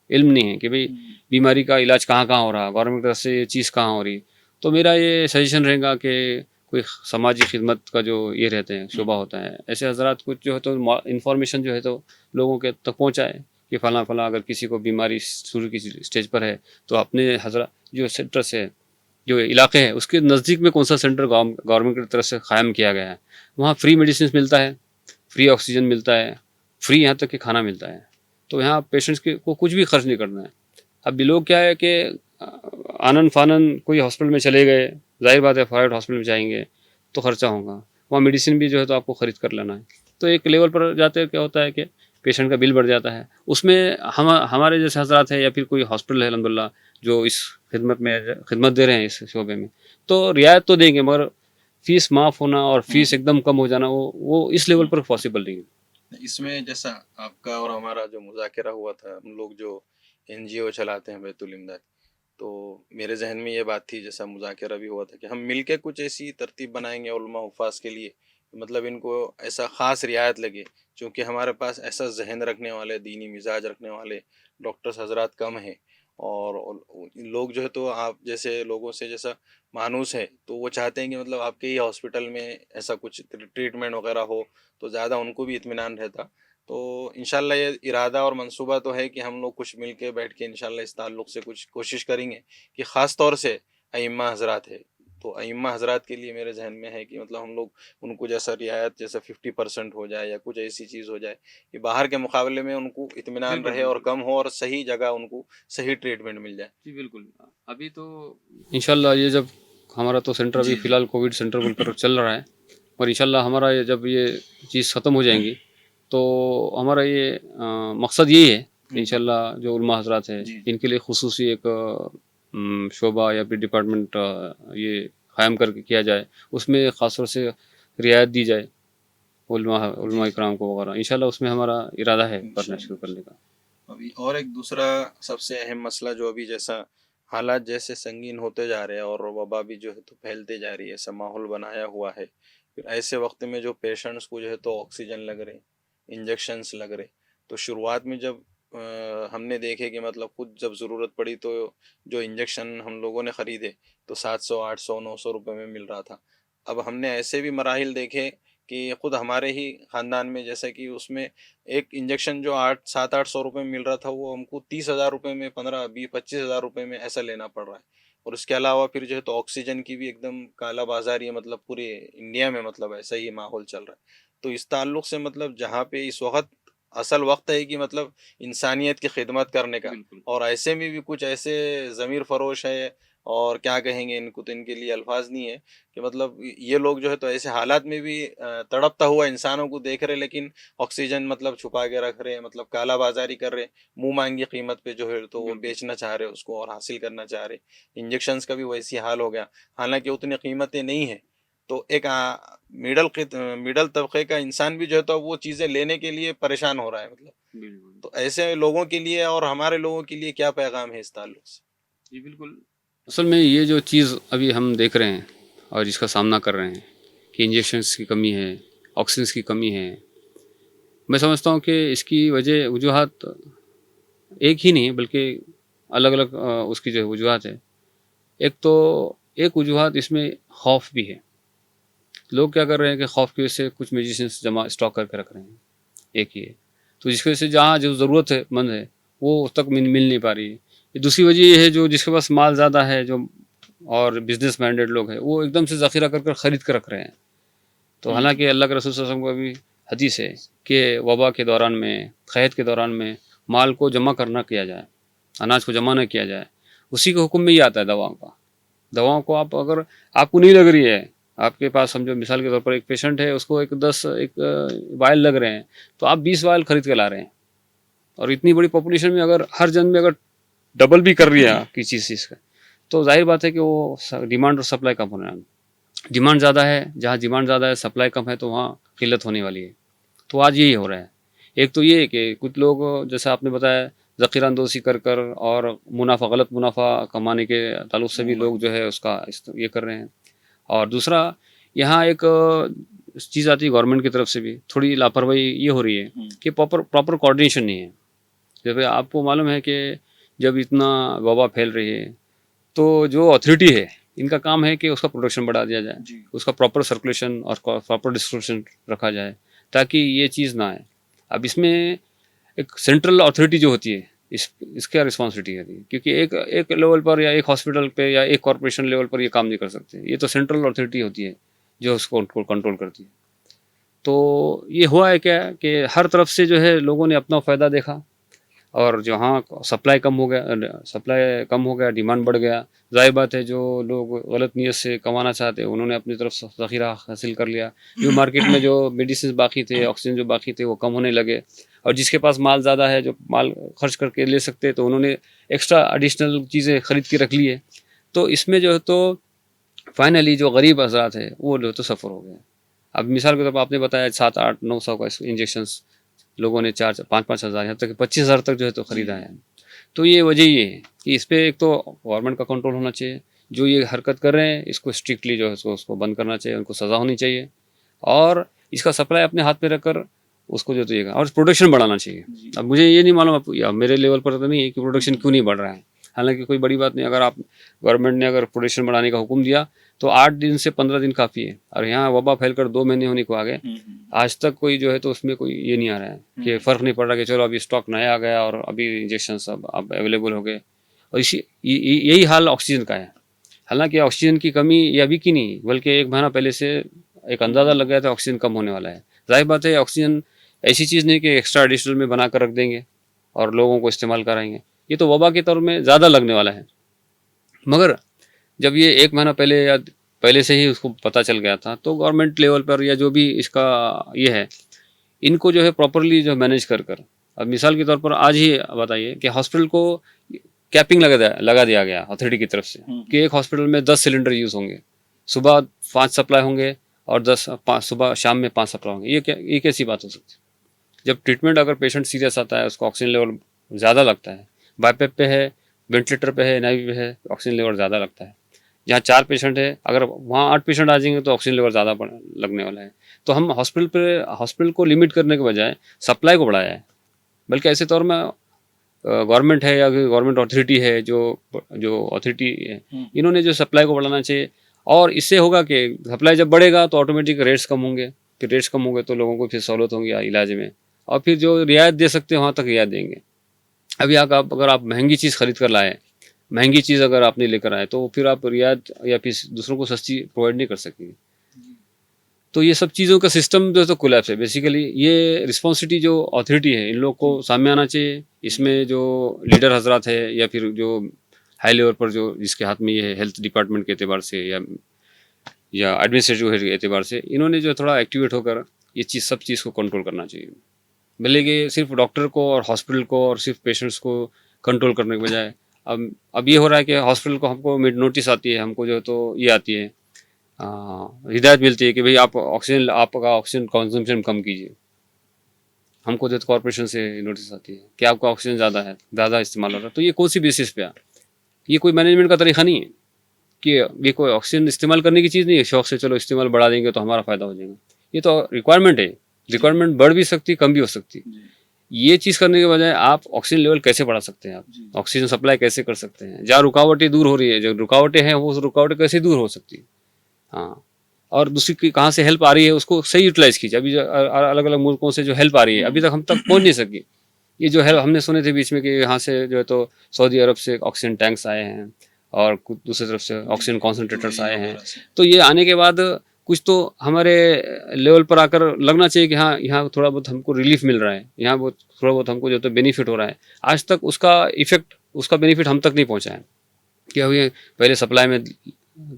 इल्म नहीं है कि भाई बीमारी का इलाज कहाँ कहाँ हो रहा, गवर्नमेंट की तरफ से ये चीज़ कहाँ हो रही। तो मेरा ये सजेशन रहेगा कि कोई समाजी खिदमत का जो ये रहते हैं शोबा होता है, ऐसे हजरात कुछ जो है तो इन्फॉर्मेशन जो है तो लोगों के तक पहुँचाए कि फ़लाँ फ़लाँ अगर किसी को बीमारी शुरू की स्टेज पर है, तो अपने हजरात जो सेंटर से, जो इलाके है उसके नज़दीक में कौन सा सेंटर गवर्नमेंट की तरफ से क़ायम किया गया है, वहाँ फ्री मेडिसिन मिलता है, फ्री ऑक्सीजन मिलता है, फ्री यहाँ तक कि खाना मिलता है। तो यहाँ पेशेंट्स को कुछ भी खर्च नहीं करना है। अब भी लोग क्या है कि आनन फानन कोई हॉस्पिटल में चले गए, जाहिर बात है प्राइवेट हॉस्पिटल में जाएंगे तो खर्चा होगा, वहाँ मेडिसिन भी जो है तो आपको ख़रीद कर लेना है। तो एक लेवल पर जाते क्या होता है कि पेशेंट का बिल बढ़ जाता है, उसमें हमारे जैसे हजरात हैं या फिर कोई हॉस्पिटल है अल्हम्दुलिल्लाह जो इस खिदमत दे रहे हैं इस शोबे में, तो रियायत तो देंगे, मगर फ़ीस माफ़ होना और फीस एकदम कम हो जाना वो इस लेवल पर पॉसिबल नहीं है। इसमें जैसा आपका और हमारा जो मुज़ाकरा हुआ था, हम लोग जो NGO चलाते हैं बैतुल इमदाद, तो मेरे जहन में ये बात थी, जैसा मुज़ाकरा भी हुआ था, कि हम मिलके कुछ ऐसी तरतीब बनाएंगे उलमा हुफ़ाज़ के लिए, मतलब इनको ऐसा ख़ास रियायत लगे, क्योंकि हमारे पास ऐसा जहन रखने वाले, दीनी मिजाज रखने वाले डॉक्टर्स हजरात कम हैं, और लोग जो है तो आप जैसे लोगों से जैसा मानूस है, तो वो चाहते हैं कि मतलब आपके ही हॉस्पिटल में ऐसा कुछ ट्रीटमेंट वगैरह हो, तो ज़्यादा उनको भी इत्मीनान रहता। तो इंशाल्लाह ये इरादा और मंसूबा तो है कि हम लोग कुछ मिल के बैठ के इंशाल्लाह इस ताल्लुक़ से कुछ कोशिश करेंगे कि ख़ास तौर से अइम्मा हज़रात है, तो अइम्मा हज़रात के लिए मेरे जहन में है कि मतलब हम लोग उनको जैसा रियायत जैसा 50% हो जाए या कुछ ऐसी चीज़ हो जाए कि बाहर के मुकाबले में उनको इत्मीनान रहे और कम हो, और सही जगह उनको सही ट्रीटमेंट मिल जाए। जी बिल्कुल। अभी तो इंशाल्लाह ये जब हमारा तो सेंटर अभी फ़िलहाल कोविड सेंटर बोलकर चल रहा है, और इंशाल्लाह हमारा ये जब ये चीज़ ख़त्म हो जाएंगी तो हमारा ये मकसद यही है कि इंशाल्लाह जो उलमा हज़रात हैं इनके लिए खुसूसी एक शोबा या फिर डिपार्टमेंट ये क़ायम करके किया जाए, उसमें ख़ास तौर से रियायत दी जाए उलमा इकराम को वगैरह। इंशाल्लाह उसमें हमारा इरादा है करना शुरू करने का। अभी और एक दूसरा सबसे अहम मसला जो अभी जैसा हालात जैसे संगीन होते जा रहे हैं और वबा भी जो है तो फैलते जा रही है, ऐसा माहौल बनाया हुआ है। फिर ऐसे वक्त में जो पेशेंट्स को जो है तो ऑक्सीजन लग रहे, इंजेक्शन्स लग रहे, तो शुरुआत में जब हमने देखे कि मतलब खुद जब ज़रूरत पड़ी तो जो इंजेक्शन हम लोगों ने ख़रीदे तो 700 800 900 रुपये में मिल रहा था। अब हमने ऐसे भी मराहिल देखे कि खुद हमारे ही ख़ानदान में जैसे कि उसमें एक इंजेक्शन जो 800-700-800 रुपये में मिल रहा था वो हमको 30,000 रुपये में 15-20-25,000 रुपये में ऐसा लेना पड़ रहा है। और उसके अलावा फिर जो है तो ऑक्सीजन की भी एकदम काला बाजारी है, मतलब पूरे इंडिया में मतलब ऐसा ही माहौल चल रहा है। तो इस ताल्लुक से मतलब जहाँ पे इस वक्त असल वक्त है कि मतलब इंसानियत की खिदमत करने का, बिल्कुल। और ऐसे में भी कुछ ऐसे ज़मीर फरोश है और क्या कहेंगे इनको, तो इनके लिए अल्फाज नहीं है कि मतलब ये लोग जो है तो ऐसे हालात में भी तड़पता हुआ इंसानों को देख रहे, लेकिन ऑक्सीजन मतलब छुपा के रख रहे हैं, मतलब काला बाजारी कर रहे, मुंह मांगी कीमत पे जो है तो वो बिल्कुल। बेचना चाह रहे उसको और हासिल करना चाह रहे। इंजेक्शंस का भी वैसी हाल हो गया, हालांकि उतनी कीमतें नहीं है। तो एक मिडल तबके का इंसान भी जो है तो वो चीज़ें लेने के लिए परेशान हो रहा है मतलब। बिल्कुल। तो ऐसे लोगों के लिए और हमारे लोगों के लिए क्या पैगाम है इस ताल्लुक से? जी बिल्कुल। असल में ये जो चीज़ अभी हम देख रहे हैं और जिसका सामना कर रहे हैं कि इंजेक्शन्स की कमी है, ऑक्सीजन की कमी है, मैं समझता हूँ कि इसकी वजह वजूहात एक ही नहीं बल्कि अलग अलग उसकी जो वजूहात है। एक तो एक वजूहात इसमें खौफ भी है। लोग क्या कर रहे हैं कि खौफ की वजह से कुछ मेडिसिन जमा स्टॉक करके रख रहे हैं, एक ही है। तो जिसकी वजह से जहाँ जो ज़रूरत है मंद है वो उस तक मिल नहीं पा रही है। दूसरी वजह ये है जो जिसके पास माल ज़्यादा है जो और बिजनेस माइंडेड लोग हैं वो एकदम से ज़ख़ीरा कर ख़रीद कर रख रहे हैं। तो हालांकि अल्लाह के रसूल सल्लल्लाहु अलैहि वसल्लम का भी हदीस है कि वबा के दौरान में, क़हत के दौरान में माल को जमा करना किया जाए, अनाज को जमा न किया जाए। उसी के हुक्म में ही आता है दवाओं का। दवाओं को आप अगर आपको नहीं लग रही है, आपके पास समझो मिसाल के तौर पर एक पेशेंट है उसको एक 10 वायल लग रहे हैं तो आप 20 वायल खरीद के ला रहे हैं। और इतनी बड़ी पॉपुलेशन में अगर हर जन में अगर डबल भी कर रही है किसी चीज़ का तो जाहिर बात है कि वो डिमांड और सप्लाई कम होने वाली। डिमांड ज़्यादा है, जहाँ डिमांड ज़्यादा है सप्लाई कम है तो वहाँ किल्लत होने वाली है। तो आज यही हो रहा है। एक तो ये है कि कुछ लोग जैसा आपने बताया ज़ख़ीरा अंदोज़ी कर और मुनाफा गलत मुनाफा कमाने के ताल्लुक से भी लोग जो है उसका ये कर रहे हैं। और दूसरा यहाँ एक चीज़ आती है गवर्नमेंट की तरफ से भी थोड़ी लापरवाही ये हो रही है कि प्रॉपर कोऑर्डिनेशन नहीं है। जब आपको मालूम है कि जब इतना वबा फैल रही है तो जो अथॉरिटी है इनका काम है कि उसका प्रोडक्शन बढ़ा दिया जाए, उसका प्रॉपर सर्कुलेशन और प्रॉपर डिस्ट्रीब्यूशन रखा जाए ताकि ये चीज़ ना आए। अब इसमें एक सेंट्रल अथॉरिटी जो होती है इसका रिस्पॉन्सिबिलिटी होती है क्योंकि एक लेवल पर या एक हॉस्पिटल पे या एक कॉरपोरेशन लेवल पर ये काम नहीं कर सकते। ये तो सेंट्रल अथॉरिटी होती है जो उसको कंट्रोल करती है। तो ये हुआ है क्या कि हर तरफ से जो है लोगों ने अपना फ़ायदा देखा और जहाँ सप्लाई कम हो गया डिमांड बढ़ गया। ज़ाहिर बात है जो लोग गलत नीयत से कमाना चाहते हैं उन्होंने अपनी तरफ से ज़ख़ीरा हासिल कर लिया। जो मार्केट में जो मेडिसिन बाकी थे, ऑक्सीजन जो बाकी थे वो कम होने लगे और जिसके पास माल ज़्यादा है जो माल खर्च करके ले सकते हैं तो उन्होंने एक्स्ट्रा एडिशनल चीज़ें ख़रीद के रख ली है। तो इसमें जो है तो फाइनली जो गरीब हज़रात है वो जो तो सफ़र हो गए। अब मिसाल के तौर पर आपने बताया 7-8-900 का इंजेक्शन्स लोगों ने 4-5 हज़ार यहाँ तक 25,000 तक जो है तो ख़रीदा है। तो ये वजह ये है कि इस पर एक तो गवर्नमेंट का कंट्रोल होना चाहिए। जो ये हरकत कर रहे हैं इसको स्ट्रिक्टली जो है उसको बंद करना चाहिए, उनको सज़ा होनी चाहिए और इसका सप्लाई अपने हाथ में रखकर उसको जो तो और प्रोडक्शन बढ़ाना चाहिए। अब मुझे ये नहीं मालूम या मेरे लेवल पर तो नहीं है कि प्रोडक्शन क्यों नहीं बढ़ रहा है। हालांकि कोई बड़ी बात नहीं, अगर आप गवर्नमेंट ने अगर प्रोडक्शन बढ़ाने का हुक्म दिया तो 8 दिन से 15 दिन काफ़ी है और यहाँ वबा फैलकर 2 महीने होने को आ गए। आज तक कोई जो है तो उसमें कोई ये नहीं आ रहा है कि फ़र्क नहीं पड़ रहा कि चलो अभी स्टॉक नया आ गया और अभी इंजेक्शन सब अब अवेलेबल हो गए। और यही हाल ऑक्सीजन का है। हालांकि ऑक्सीजन की कमी ये अभी की नहीं बल्कि 1 महीना पहले से एक अंदाज़ा लग गया था ऑक्सीजन कम होने वाला है। जाहिर बात है ऑक्सीजन ऐसी चीज़ नहीं कि एक्स्ट्रा एडिशनल में बना कर रख देंगे और लोगों को इस्तेमाल कराएंगे। ये तो वबा के तौर में ज़्यादा लगने वाला है। मगर जब ये 1 महीना पहले या पहले से ही उसको पता चल गया था तो गवर्नमेंट लेवल पर या जो भी इसका ये है इनको जो है प्रॉपरली जो मैनेज कर अब मिसाल के तौर पर आज ही बताइए कि हॉस्पिटल को कैपिंग लगा दिया गया अथॉरिटी की तरफ से कि एक हॉस्पिटल में 10 सिलेंडर यूज़ होंगे, सुबह 5 सप्लाई होंगे और सुबह शाम में 5 सप्लाई होंगे। ये कैसी बात हो सकती है? जब ट्रीटमेंट अगर पेशेंट सीरियस आता है उसका ऑक्सीजन लेवल ज़्यादा लगता है। बाईपेप पे है, वेंटिलेटर पे है, एनआईवी पे है, ऑक्सीजन लेवल ज़्यादा लगता है। जहाँ 4 पेशेंट है, अगर वहाँ 8 पेशेंट आ जाएंगे तो ऑक्सीजन लेवल ज़्यादा लगने वाला है। तो हम हॉस्पिटल को लिमिट करने के बजाय सप्लाई को बढ़ाया है। बल्कि ऐसे तौर में गवर्नमेंट है या गवर्नमेंट अथॉरिटी है, जो अथॉरिटी है, इन्होंने जो सप्लाई को बढ़ाना चाहिए। और इससे होगा कि सप्लाई जब बढ़ेगा तो ऑटोमेटिक रेट्स कम होंगे, फिर रेट्स कम होंगे तो लोगों को फिर सहूलत होंगी इलाज में, और फिर जो रियायत दे सकते हैं वहाँ तक रियायत देंगे। अभी अगर आप महंगी चीज़ खरीद कर लाए, महंगी चीज़ अगर आपने लेकर आए, तो फिर आप रियायत या फिर दूसरों को सस्ती प्रोवाइड नहीं कर सकेंगे। तो ये सब चीज़ों का सिस्टम जो तो कोलैप्स है। बेसिकली ये रिस्पॉन्सिबिलिटी जो अथॉरिटी है इन लोग को सामने आना चाहिए। इसमें जो लीडर हजरात है या फिर जो हाई लेवल पर जो जिसके हाथ में ये है, हेल्थ डिपार्टमेंट के एतबार से या एडमिनिस्ट्रेटिव के एतबार से, इन्होंने जो थोड़ा एक्टिवेट होकर ये चीज़ सब चीज़ को कंट्रोल करना चाहिए। भले कि सिर्फ डॉक्टर को और हॉस्पिटल को और सिर्फ पेशेंट्स को कंट्रोल करने के बजाय अब ये हो रहा है कि हॉस्पिटल को हमको नोटिस आती है, हमको जो तो ये आती है, हिदायत मिलती है कि भाई आपका ऑक्सीजन कंजम्पशन कम कीजिए। हमको जो कॉर्पोरेशन से नोटिस आती है कि आपका ऑक्सीजन ज़्यादा इस्तेमाल हो रहा है। तो ये कौन सी बेसिस पे ये कोई मैनेजमेंट का तरीका नहीं है कि ये कोई ऑक्सीजन इस्तेमाल करने की चीज़ नहीं है, शौक से चलो इस्तेमाल बढ़ा देंगे तो हमारा फ़ायदा हो जाएगा। ये तो रिक्वायरमेंट है, रिक्वायरमेंट बढ़ भी सकती, कम भी हो सकती। ये चीज़ करने के बजाय आप ऑक्सीजन लेवल कैसे बढ़ा सकते हैं, आप ऑक्सीजन सप्लाई कैसे कर सकते हैं, जहाँ रुकावटें दूर हो रही है, जो रुकावटें हैं वो रुकावटें कैसे दूर हो सकती है। हाँ, और दूसरी की कहाँ से हेल्प आ रही है उसको सही यूटिलाइज कीजिए। अभी अलग अलग मुल्कों से जो हेल्प आ रही है अभी तक हम तक पहुँच नहीं सकी। ये जो हेल्प हमने सुने थे बीच में कि यहाँ से जो है तो सऊदी अरब से ऑक्सीजन टैंक्स आए हैं और कुछ दूसरी तरफ से ऑक्सीजन कॉन्सेंट्रेटर्स आए हैं। तो ये आने के बाद कुछ तो हमारे लेवल पर आकर लगना चाहिए कि हाँ यहाँ थोड़ा बहुत हमको रिलीफ मिल रहा है, यहाँ थोड़ा बहुत हमको जो तो बेनिफिट हो रहा है। आज तक उसका बेनिफिट हम तक नहीं पहुँचा है कि अभी पहले सप्लाई में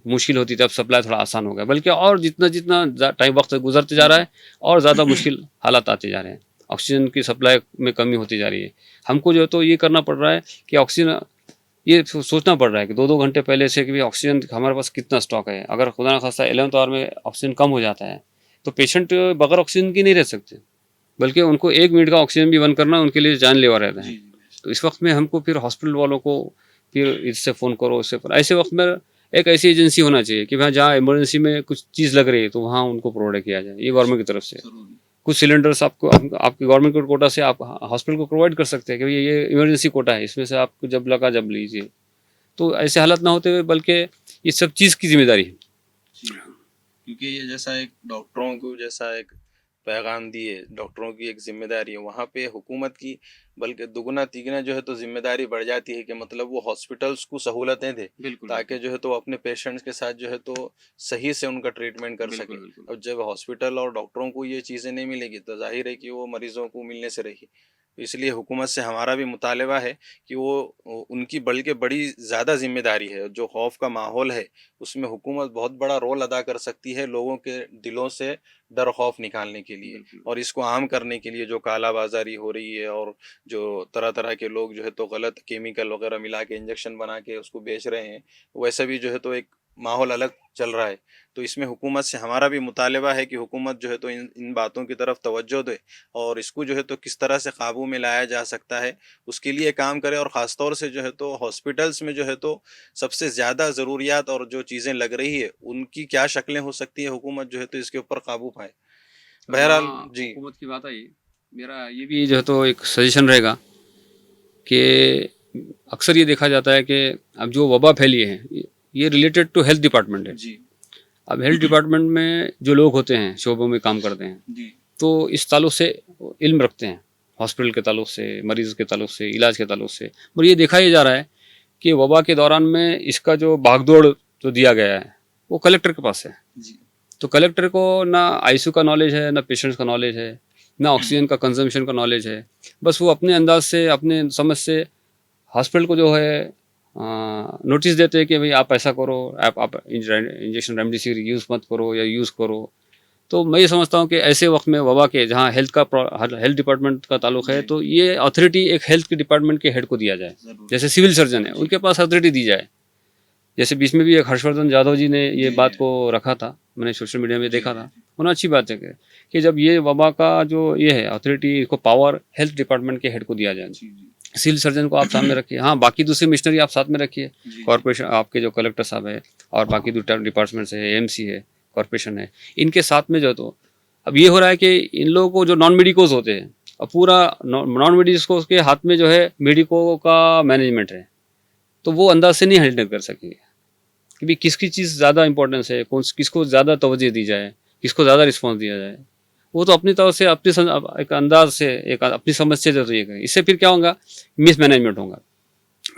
मुश्किल होती थी, अब सप्लाई थोड़ा आसान हो गया। बल्कि और जितना टाइम वक्त गुजरते जा रहा है और ज़्यादा मुश्किल हालात आते जा रहे हैं, ऑक्सीजन की सप्लाई में कमी होती जा रही है। हमको जो तो ये करना पड़ रहा है कि ऑक्सीजन ये सोचना पड़ रहा है कि 2-2 घंटे पहले से कि भाई ऑक्सीजन हमारे पास कितना स्टॉक है। अगर खुदा ना खास्ता 11th आवर में ऑक्सीजन कम हो जाता है तो पेशेंट बगैर ऑक्सीजन की नहीं रह सकते, बल्कि उनको 1 मिनट का ऑक्सीजन भी बंद करना उनके लिए जानलेवा रहता है। तो इस वक्त में हमको फिर हॉस्पिटल वालों को फिर इससे फ़ोन करो, इससे ऐसे वक्त में एक ऐसी एजेंसी होना चाहिए कि भाई जहाँ इमरजेंसी में कुछ चीज़ लग रही है तो वहाँ उनको प्रोवाइड किया जाए। ये गवर्नमेंट की तरफ से कुछ सिलेंडर्स आपकी गवर्नमेंट के कोटा से आप हॉस्पिटल को प्रोवाइड कर सकते हैं कि ये इमरजेंसी कोटा है, इसमें से आपको जब लगा जब लीजिए। तो ऐसे हालत ना होते हुए बल्कि ये सब चीज़ की जिम्मेदारी है। क्योंकि ये जैसा एक डॉक्टरों को जैसा एक पैगाम दिए, डॉक्टरों की एक जिम्मेदारी है, वहाँ पे हुकूमत की बल्कि दुगना तिगना जो है तो जिम्मेदारी बढ़ जाती है कि मतलब वो हॉस्पिटल्स को सहूलतें दे ताकि जो है तो अपने पेशेंट्स के साथ जो है तो सही से उनका ट्रीटमेंट कर सके। अब जब हॉस्पिटल और डॉक्टरों को ये चीज़ें नहीं मिलेगी तो जाहिर है कि वो मरीजों को मिलने से रही। इसलिए हुकूमत से हमारा भी मुतालबा है कि वो उनकी बल्कि बड़ी ज़्यादा जिम्मेदारी है। जो खौफ का माहौल है उसमें हुकूमत बहुत बड़ा रोल अदा कर सकती है लोगों के दिलों से डर खौफ निकालने के लिए और इसको आम करने के लिए। जो काला बाजारी हो रही है और जो तरह तरह के लोग जो है तो गलत केमिकल वगैरह मिला के इंजेक्शन बना के उसको बेच रहे हैं, वैसा भी जो है तो एक माहौल अलग चल रहा है। तो इसमें हुकूमत से हमारा भी मुतालबा है कि हुकूमत जो है तो इन बातों की तरफ तवज्जो दे और इसको जो है तो किस तरह से काबू में लाया जा सकता है उसके लिए काम करे। और ख़ास तौर से जो है तो हॉस्पिटल्स में जो है तो सबसे ज़्यादा ज़रूरियात और जो चीज़ें लग रही है उनकी क्या शक्लें हो सकती है, हुकूमत जो है तो इसके ऊपर काबू पाए। बहरहाल जी, हुकूमत की बात आई, मेरा ये भी जो है तो एक सजेशन रहेगा कि अक्सर ये देखा जाता है कि अब जो वबा फैली है ये रिलेटेड टू हेल्थ डिपार्टमेंट है जी। अब हेल्थ डिपार्टमेंट में जो लोग होते हैं, शोबों में काम करते हैं जी, तो इस ताल्लुक से इल्म रखते हैं, हॉस्पिटल के ताल्लुक से, मरीज़ के ताल्लुक से, इलाज के ताल्लुक से। और ये देखा ही जा रहा है कि वबा के दौरान में इसका जो भागदौड़ जो दिया गया है वो कलेक्टर के पास है जी। तो कलेक्टर को ना आईसीयू का नॉलेज है, ना पेशेंट्स का नॉलेज है, ना ऑक्सीजन का कंजम्पशन का नॉलेज है। बस वो अपने अंदाज से, अपने समझ से हॉस्पिटल को जो है नोटिस देते हैं कि भाई आप ऐसा करो, आप इंजेक्शन रेमडेसिविर यूज़ मत करो या यूज़ करो। तो मैं ये समझता हूँ कि ऐसे वक्त में वबा के जहाँ हेल्थ डिपार्टमेंट का ताल्लुक है तो ये अथॉरिटी एक हेल्थ के डिपार्टमेंट के हेड को दिया जाए। जैसे सिविल सर्जन है उनके पास अथॉरिटी दी जाए। जैसे बीच में भी एक हर्षवर्धन यादव जी ने ये बात को रखा था, मैंने सोशल मीडिया में देखा था। उन्होंने अच्छी बात है कि जब ये वबा का जो ये है अथॉरिटी, इसको पावर हेल्थ डिपार्टमेंट के हेड को दिया जाए सिविल सर्जन को आप सामने रखिए, हाँ बाकी दूसरी मिशनरी आप साथ में रखिए, कॉर्पोरेशन आपके जो कलेक्टर साहब है और बाकी डिपार्टमेंट्स है, एएमसी है, कॉर्पोरेशन है, इनके साथ में जो तो अब ये हो रहा है कि इन लोगों को जो नॉन मेडिकोज होते हैं, अब पूरा नॉन मेडिकोज के हाथ में जो है मेडिको का मैनेजमेंट है, तो वो अंदाज से नहीं हैंडल कर सकेंगे कि भाई किसकी चीज़ ज़्यादा इंपॉर्टेंस है, किसको ज़्यादा तवज्जो दी जाए, किसको ज़्यादा रिस्पॉन्स दिया जाए। वो तो अपनी तरफ से एक अंदाज से एक अपनी समझ से जो ये करें, इससे फिर क्या होगा, मिस मैनेजमेंट होगा।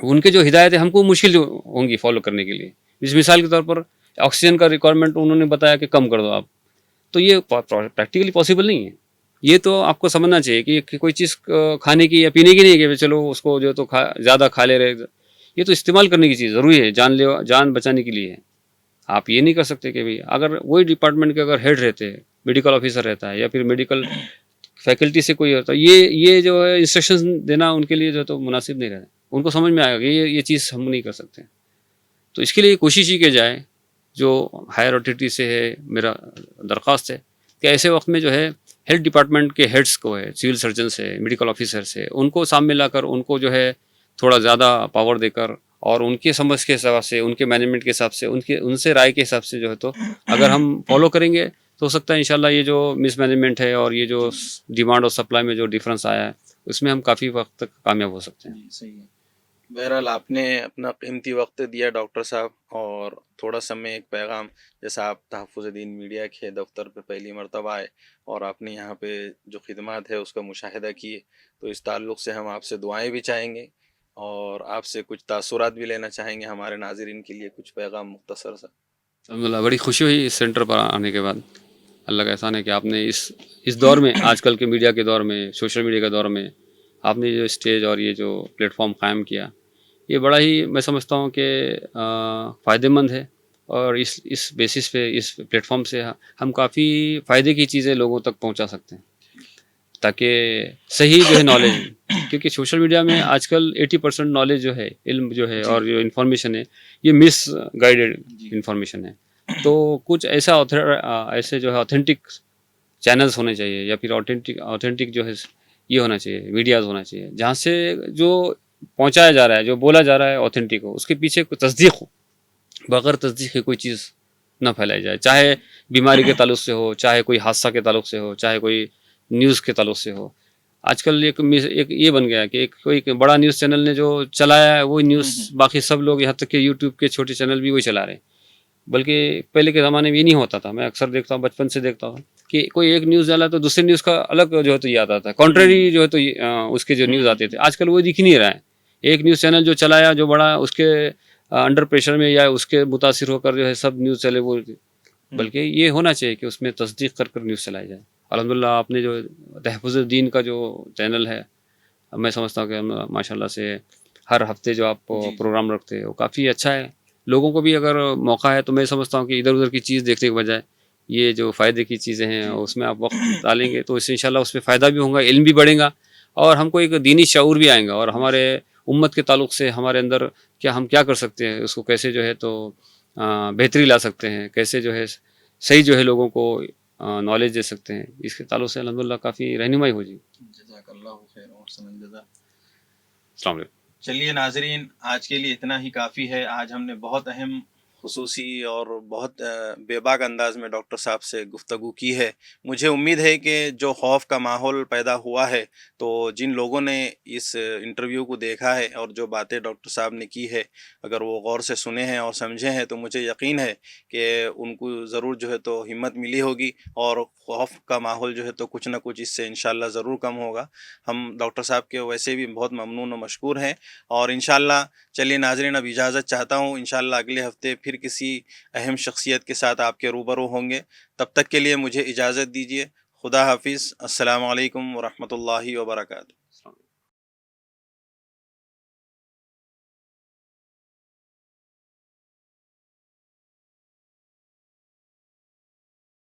उनके जो हिदायतें हमको मुश्किल होंगी फॉलो करने के लिए। इस मिसाल के तौर पर ऑक्सीजन का रिक्वायरमेंट उन्होंने बताया कि कम कर दो आप, तो ये प्रैक्टिकली पॉसिबल नहीं है। ये तो आपको समझना चाहिए कि कोई चीज़ खाने की या पीने की नहीं है कि चलो उसको जो तो ज़्यादा खा ले रहे, ये तो इस्तेमाल करने की चीज़ ज़रूरी है, जान बचाने के लिए है। आप ये नहीं कर सकते कि भाई अगर वही डिपार्टमेंट के अगर हेड रहते हैं, मेडिकल ऑफिसर रहता है या फिर मेडिकल फैकल्टी से कोई होता है, ये जो है इंस्ट्रक्शन देना उनके लिए जो तो मुनासिब नहीं रहता। उनको समझ में आएगा कि ये चीज़ हम नहीं कर सकते। तो इसके लिए कोशिश ही की जाए, जो हायर अथॉरिटी से है मेरा दरख्वास्त है कि ऐसे वक्त में जो है हेल्थ डिपार्टमेंट के हेड्स को है, सिविल सर्जन से, मेडिकल ऑफिसर से, उनको सामने लाकर उनको जो है थोड़ा ज़्यादा पावर देकर और उनके समझ के हिसाब से, उनके मैनेजमेंट के हिसाब से, उनसे राय के हिसाब से जो है तो अगर हम फॉलो करेंगे तो हो सकता है इंशाल्लाह ये जो मिसमैनेजमेंट है और ये जो डिमांड और सप्लाई में जो डिफरेंस आया है उसमें हम काफ़ी वक्त तक कामयाब हो सकते हैं। सही है। बहरहाल आपने अपना कीमती वक्त दिया डॉक्टर साहब, और थोड़ा समय एक पैगाम, जैसा आप तहफ़्फ़ुज़ दीन मीडिया के दफ्तर पे पहली मरतबा आए और आपने यहाँ पे जो खिदमत है उसका मुशाहिदा किए, तो इस ताल्लुक़ से हम आपसे दुआएं भी चाहेंगे और आपसे कुछ तासुरात भी लेना चाहेंगे हमारे नाज़रीन के लिए, कुछ पैगाम मुख्तसर सा। अल्हम्दुलिल्लाह बड़ी खुशी हुई इस सेंटर पर आने के बाद। अल्लाह का एहसान है कि आपने इस दौर में, आजकल के मीडिया के दौर में, सोशल मीडिया के दौर में, आपने जो स्टेज और ये जो प्लेटफॉर्म कायम किया, ये बड़ा ही मैं समझता हूँ कि फ़ायदेमंद है। और इस बेसिस पे, इस प्लेटफॉर्म से हम काफ़ी फ़ायदे की चीज़ें लोगों तक पहुँचा सकते हैं, ताकि सही जो है नॉलेज, क्योंकि सोशल मीडिया में आजकल 80% नॉलेज जो है, इल्म जो है और जो इन्फॉर्मेशन है, ये मिस गाइडेड इन्फॉर्मेशन है। तो कुछ ऐसे जो है ऑथेंटिक चैनल्स होने चाहिए या फिर ऑथेंटिक जो है ये होना चाहिए, मीडियाज़ होना चाहिए, जहाँ से जो पहुँचाया जा रहा है, जो बोला जा रहा है ऑथेंटिक हो, उसके पीछे कोई तस्दीक हो। बगैर तस्दीक के कोई चीज़ ना फैलाई जाए, चाहे बीमारी के ताल्लुक से हो, चाहे कोई हादसा के ताल्लुक से हो, चाहे कोई न्यूज़ के ताल्लुक से हो। आजकल एक ये बन गया है कि कोई बड़ा न्यूज़ चैनल ने जो चलाया है वही न्यूज़ बाकी सब लोग, यहाँ तक कि यूट्यूब के छोटे चैनल भी वही चला रहे हैं। बल्कि पहले के ज़माने में ये नहीं होता था। मैं अक्सर देखता हूँ, बचपन से देखता हूँ कि कोई एक न्यूज़ डाला तो दूसरे न्यूज़ का अलग जो है तो ये आता था, कॉन्ट्ररी जो है तो उसके जो न्यूज़ आते थे। आजकल वो दिख ही नहीं रहा है। एक न्यूज़ चैनल जो चलाया, जो बड़ा, उसके अंडर प्रेशर में या उसके मुतासिर होकर जो है सब न्यूज़ चले वो, बल्कि ये होना चाहिए कि उसमें तस्दीक कर न्यूज़ चलाई जाए। अल्हम्दुलिल्लाह आपने जो तहफ़्फ़ुज़ दीन का जो चैनल है, मैं समझता हूँ कि माशाल्लाह से हर हफ्ते जो आप प्रोग्राम रखते हो वो काफ़ी अच्छा है। लोगों को भी अगर मौका है तो मैं समझता हूँ कि इधर उधर की चीज़ देखने के बजाय ये जो फ़ायदे की चीज़ें हैं उसमें आप वक्त डालेंगे तो इससे इंशाल्लाह उसमें फ़ायदा भी होगा, इल्म भी बढ़ेगा और हमको एक दीनी शऊर भी आएगा और हमारे उम्मत के ताल्लुक से हमारे अंदर हम क्या कर सकते हैं, उसको कैसे जो है तो बेहतरी ला सकते हैं, कैसे जो है सही जो है लोगों को नॉलेज दे सकते हैं, इसके ताल्लुक से अल्हम्दुलिल्लाह काफ़ी रहनुमाई हो जी। जज़ाकल्लाहु खैर और सनल जज़ा। अस्सलाम वालेकुम। चलिए नाजरीन, आज के लिए इतना ही काफ़ी है। आज हमने बहुत अहम, खुसूसी और बहुत बेबाक अंदाज में डॉक्टर साहब से गुफ्तगू की है। मुझे उम्मीद है कि जो खौफ का माहौल पैदा हुआ है, तो जिन लोगों ने इस इंटरव्यू को देखा है और जो बातें डॉक्टर साहब ने की है, अगर वो गौर से सुने हैं और समझे हैं, तो मुझे यकीन है कि उनको ज़रूर जो है तो हिम्मत मिली होगी और खौफ का माहौल जो है तो कुछ ना कुछ इससे इंशाल्लाह ज़रूर कम होगा। हम डॉक्टर साहब के वैसे भी बहुत ममनून और मशकूर हैं और इंशाल्लाह, चलिए नाज़रीन, अब इजाज़त चाहता हूँ। इंशाल्लाह अगले हफ़्ते फिर किसी अहम शख्सियत के साथ आपके रूबरू होंगे। तब तक के लिए मुझे इजाज़त दीजिए। खुदा हाफिज़। अस्सलामु अलैकुम व रहमतुल्लाहि व बरकातुहू।